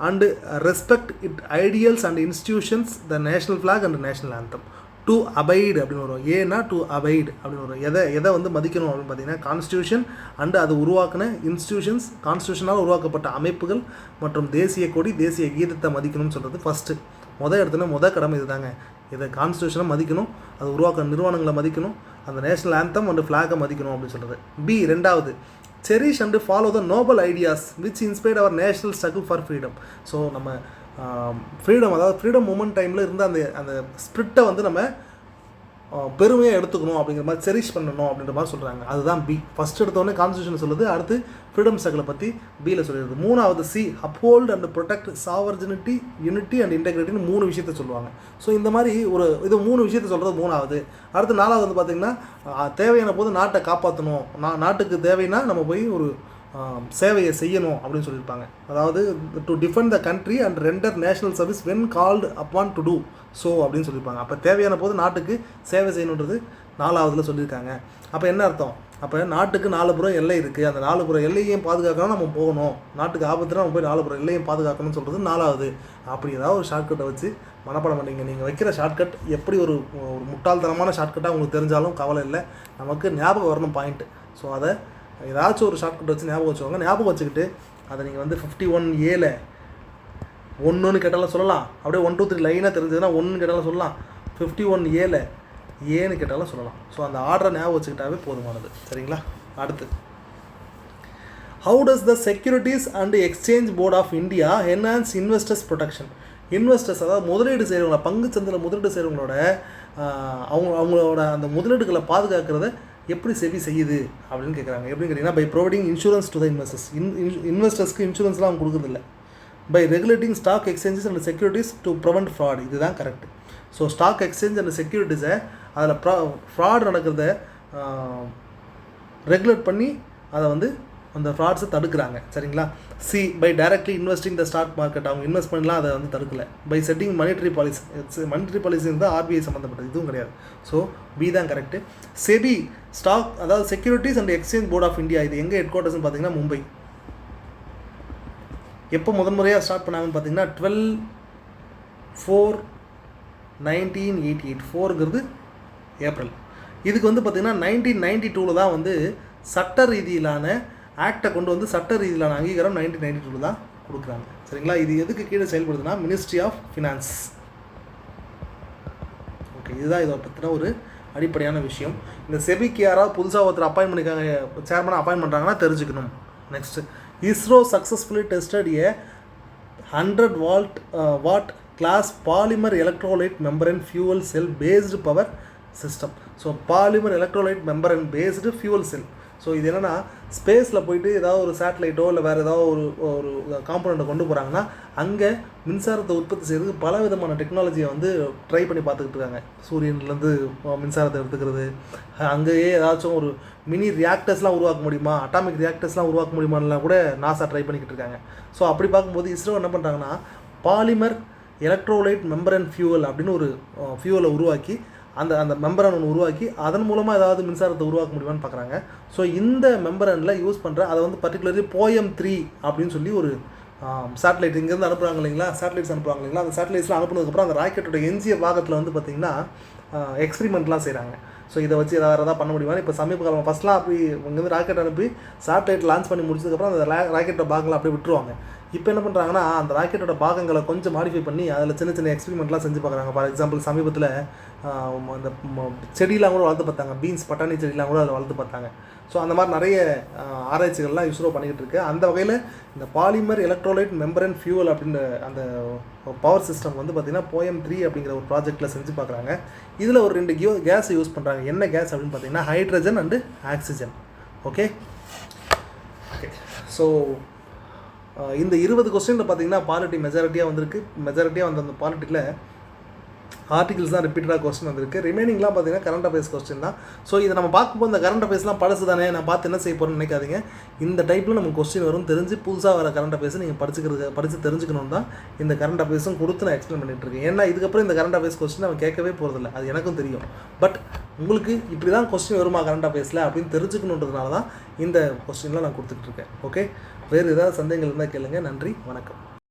and respect its ideals and institutions, the national flag and the national anthem. To abide அப்படின்னு வரும். ஏன்னா டு அபைடு அப்படின்னு வரும். எதை வந்து மதிக்கணும் அப்படின்னு பார்த்தீங்கன்னா கான்ஸ்டியூஷன் அண்டு அது உருவாக்கின இன்ஸ்டியூஷன்ஸ், கான்ஸ்டியூஷனால் உருவாக்கப்பட்ட அமைப்புகள் மற்றும் தேசிய கொடி, தேசிய கீதத்தை மதிக்கணும்னு சொல்கிறது ஃபஸ்ட்டு. கடமை இது தாங்க. இதை கான்ஸ்டியூஷனை மதிக்கணும், அது உருவாக்க நிறுவனங்களை மதிக்கணும், அந்த நேஷனல் ஆந்தம் அண்டு ஃப்ளாகை மதிக்கணும் அப்படின்னு சொல்கிறது. பி, ரெண்டாவது, cherish and follow the noble ideas which inspired our national struggle for freedom. So நம்ம ஃப்ரீடம், அதாவது ஃப்ரீடம் மூமெண்ட் டைமில் இருந்த அந்த அந்த ஸ்பிரிட்டை வந்து நம்ம பெருமையாக எடுத்துக்கணும் அப்படிங்கிற மாதிரி செரிஷ் பண்ணணும் அப்படின்ற மாதிரி சொல்கிறாங்க. அதுதான் பி. ஃபஸ்ட் எடுத்தோடனே கான்ஸ்டியூஷன் சொல்லுது, அடுத்து ஃப்ரீடம் ஸ்ட்ரகிளை பற்றி பியில் சொல்லிடுது. மூணாவது C, uphold and protect sovereignty, unity and இன்டெகிரிட்டின்னு 3 விஷயத்த சொல்லுவாங்க. ஸோ இந்த மாதிரி இது 3 விஷயத்த சொல்கிறது மூணாவது. அடுத்து நாலாவது வந்து பார்த்திங்கன்னா தேவையான போது நாட்டை காப்பாற்றணும், நாட்டுக்கு தேவைன்னா நம்ம போய் ஒரு சேவையை செய்யணும் அப்படின்னு சொல்லியிருப்பாங்க. அதாவது to defend the country and render national service when called upon to do so அப்படின்னு சொல்லியிருப்பாங்க. அப்போ தேவையான போது நாட்டுக்கு சேவை செய்யணுன்றது 4வதுல சொல்லியிருக்காங்க. அப்போ என்ன அர்த்தம்? அப்போ நாட்டுக்கு 4 புறம் எல்லை இருக்குது, அந்த 4 புறம் எல்லையும் பாதுகாக்கணும், நம்ம போகணும், நாட்டுக்கு ஆபத்துனா நம்ம போய் 4 புறம் எல்லையும் பாதுகாக்கணும்னு சொல்கிறது 4வது. அப்படி ஏதாவது ஒரு ஷார்ட்கட்டை வச்சு மனப்பாடம் பண்ணிங்க. நீங்கள் வைக்கிற ஷார்ட்கட் எப்படி ஒரு முட்டாள்தனமான ஷார்ட்கட்டாக உங்களுக்கு தெரிஞ்சாலும் கவலை இல்லை, நமக்கு ஞாபகம் வரணும் பாயிண்ட்டு. ஸோ அதை ஏதாச்சும் ஒரு ஷார்ட்கட் வச்சு ஞாபகம் வச்சுக்கோங்க. ஞாபகம் வச்சுக்கிட்டு அதை நீங்கள் வந்து 51A 1ன்னு கேட்டாலும் சொல்லலாம், அப்படியே 1 2 3 லைனாக தெரிஞ்சதுன்னா 1ன்னு கேட்டாலும் சொல்லலாம், 51A ஏன்னு கேட்டாலும் சொல்லலாம். ஸோ அந்த ஆர்டரை ஞாபகம் வச்சுக்கிட்டாவே போதுமானது. சரிங்களா? அடுத்து, how does the securities and exchange board of India enhance investors protection? Investors, அதாவது முதலீடு செய்கிறவங்கள, பங்கு சந்தையில் முதலீடு செய்கிறவங்களோட அவங்களோட அந்த முதலீடுகளை பாதுகாக்கிறத எப்படி செபி செய்யுது அப்படின்னு கேட்குறாங்க. எப்படின்னு கேட்டிங்கன்னா, by providing insurance to the investors. இன்வெஸ்டர்ஸ்க்கு இன்சூரன்ஸ்லாம் அவங்க கொடுக்குறதில்ல. By regulating stock exchanges and securities to prevent fraud. இதுதான் correct. So stock exchange and செக்யூரிட்டிஸை அதில் ஃப்ராட் நடக்கிறத ரெகுலேட் பண்ணி அதை வந்து அந்த ஃப்ராட்ஸை தடுக்கிறாங்க. சரிங்களா? C, by directly investing the stock market. அவங்க இன்வெஸ்ட் பண்ணலாம், அதை வந்து தடுக்கலை. By setting monetary policy. Monetary policy இருந்தால் ஆர்பிஐ சம்மந்தப்பட்டது, இதுவும் கிடையாது. ஸோ பி தான் கரெக்டு. செபி ஸ்டாக், அதாவது securities and exchange board of India, இது எங்கே ஹெட் குவார்ட்டர்ஸ்னு பார்த்தீங்கன்னா மும்பை. எப்போ முதன்முறையாக ஸ்டார்ட் பண்ணாங்கன்னு பார்த்தீங்கன்னா 12/4/1988. 4ங்கிறது ஏப்ரல். இதுக்கு வந்து பார்த்திங்கன்னா 1992 தான் வந்து சட்ட ரீதியிலான ஆக்டை கொண்டு வந்து சட்ட ரீதியிலான அங்கீகாரம் 1992 தான் கொடுக்குறாங்க. சரிங்களா? இது எதுக்கு கீழே செயல்படுதுன்னா மினிஸ்ட்ரி ஆஃப் ஃபினான்ஸ். ஓகே, இதுதான் இதை பற்றின ஒரு அடிப்படையான விஷயம். இந்த செபிக்கு யாராவது புதுசாக ஒருத்தர் அப்பாயின் பண்ணிக்காங்க, சேர்மனாக அப்பாயின் பண்ணுறாங்கன்னா தெரிஞ்சுக்கணும். நெக்ஸ்ட்டு, இஸ்ரோ சக்ஸஸ்ஃபுல்லி டெஸ்டட் ஏ 100 watt class polymer electrolyte membrane fuel cell based power system. So polymer electrolyte membrane based fuel cell. So இது என்னென்னா, ஸ்பேஸில் போயிட்டு ஏதாவது ஒரு சேட்டலைட்டோ இல்லை வேறு ஏதாவது ஒரு காம்பனண்ட்டை கொண்டு போகிறாங்கன்னா அங்கே மின்சாரத்தை உற்பத்தி செய்கிறதுக்கு பல விதமான டெக்னாலஜியை வந்து ட்ரை பண்ணி பார்த்துக்கிட்டு இருக்காங்க. சூரியன்லேருந்து மின்சாரத்தை எடுத்துக்கிறது, அங்கேயே ஏதாச்சும் ஒரு மினி ரியாக்டர்ஸ்லாம் உருவாக்க முடியுமா, அட்டாமிக் ரியாக்டர்ஸ்லாம் உருவாக்க முடியுமான்லாம் கூட நாசா ட்ரை பண்ணிக்கிட்டு இருக்காங்க. ஸோ அப்படி பார்க்கும்போது இஸ்ரோ என்ன பண்ணுறாங்கன்னா, பாலிமர் எலக்ட்ரோலைட் மெம்பரன் ஃபியூவல் அப்படின்னு ஒரு ஃபியூவலை உருவாக்கி அந்த மெம்பரன் ஒன்று உருவாக்கி அதன் மூலமாக ஏதாவது மின்சாரத்தை உருவாக்க முடியுமான்னு பார்க்குறாங்க. ஸோ இந்த மெம்பரனில் யூஸ் பண்ணுற அதை வந்து பர்டிகுலர்லி POEM 3 அப்படின்னு சொல்லி ஒரு சேட்டலைட் இங்கேருந்து அனுப்புகிறாங்க இல்லைங்களா, சேட்டலைட்ஸ் அனுப்புகிறாங்க இல்லைங்களா, அந்த சேட்டலைட்ஸ்லாம் அனுப்புனதுக்கப்புறம் அந்த ராக்கெட்டோட எஞ்சிய பாகத்தில் வந்து பார்த்திங்கன்னா எக்ஸ்பிரிமெண்ட்லாம் செய்கிறாங்க. ஸோ இதை வச்சு ஏதாவது பண்ண முடியுமா? இப்போ சமீப காலம் ஃபஸ்ட்லாம் அப்படி இங்கேருந்து ராக்கெட் அனுப்பி சேட்டலைட் லான்ச் பண்ணி முடிச்சதுக்கப்புறம் அந்த ராக்கெட்டோட பாகங்களை அப்படியே விட்டுருவாங்க. இப்போ என்ன பண்ணுறாங்கன்னா, அந்த ராக்கெட்டோட பாகங்களை கொஞ்சம் மாடிஃபை பண்ணி அதில் சின்ன சின்ன எக்ஸ்பிரிமெண்ட்லாம் செஞ்சு பார்க்குறாங்க. ஃபார் எக்ஸாம்பிள் சமீபத்தில் அந்த செடியெலாம் கூட வளர்த்து பார்த்தாங்க, பீன்ஸ் பட்டாணி செடியெலாம் கூட அதில் வளர்த்து பார்த்தாங்க. ஸோ அந்த மாதிரி நிறைய ஆராய்ச்சிகள்லாம் இஸ்ரோ பண்ணிக்கிட்டு இருக்கு. அந்த வகையில் இந்த பாலிமர் எலக்ட்ரோலைட் மெம்பரன் ஃபியூவல் அப்படின்ற அந்த பவர் சிஸ்டம் வந்து பார்த்திங்கன்னா POEM 3 அப்படிங்கிற ஒரு ப்ராஜெக்டில் செஞ்சு பார்க்குறாங்க. இதில் ஒரு 2 கேஸ் யூஸ் பண்ணுறாங்க. என்ன கேஸ் அப்படின்னு பார்த்தீங்கன்னா hydrogen and oxygen. Okay okay so இந்த 20 கொஸ்டினில் பார்த்தீங்கன்னா பாலிட்டி மெஜாரிட்டியாக வந்திருக்கு. மெஜாரிட்டியாக வந்த அந்த பாலிட்டியில் ஆர்டிகல்ஸ் தான் ரிப்பீட்டடாக கொஸ்டின் வந்திருக்கு. ரிமைனிங்லாம் பார்த்தீங்கன்னா கரண்ட் அஃபேர்ஸ் கொஸ்டின் தான். ஸோ இதை நம்ம பார்க்கும்போது இந்த கரண்ட் அஃபேர்ஸ்லாம் பழசு தானே, நான் பார்த்து என்ன செய்ய போகிறேன்னு நினைக்காதீங்க. இந்த டைப்பில் நமக்கு கொஸ்டின் வரும், தெரிஞ்சு புதுசாக வர கரண்ட் அஃபேர்ஸ் நீங்கள் படித்து தெரிஞ்சுக்கணும் தான் இந்த கரண்ட் அஃபேர்ஸும் கொடுத்து நான் எக்ஸ்பிளைன் பண்ணிட்டு இருக்கேன். ஏன்னா இதுக்கப்புறம் இந்த கரண்ட் அஃபேர்ஸ் கொஸ்டின் அவன் கேட்கவே போகிறதில்ல, அது எனக்கும் தெரியும். பட் உங்களுக்கு இப்படி தான் கொஸ்டின் வருமா கரண்ட் அஃபேர்ஸில் அப்படின்னு தெரிஞ்சுக்கணுன்றதுனால தான் இந்த கொஸ்டின்லாம் நான் கொடுத்துட்ருக்கேன். ஓகே, வேறு ஏதாவது சந்தேகங்கள் இருந்தால் கேளுங்க. நன்றி, வணக்கம்.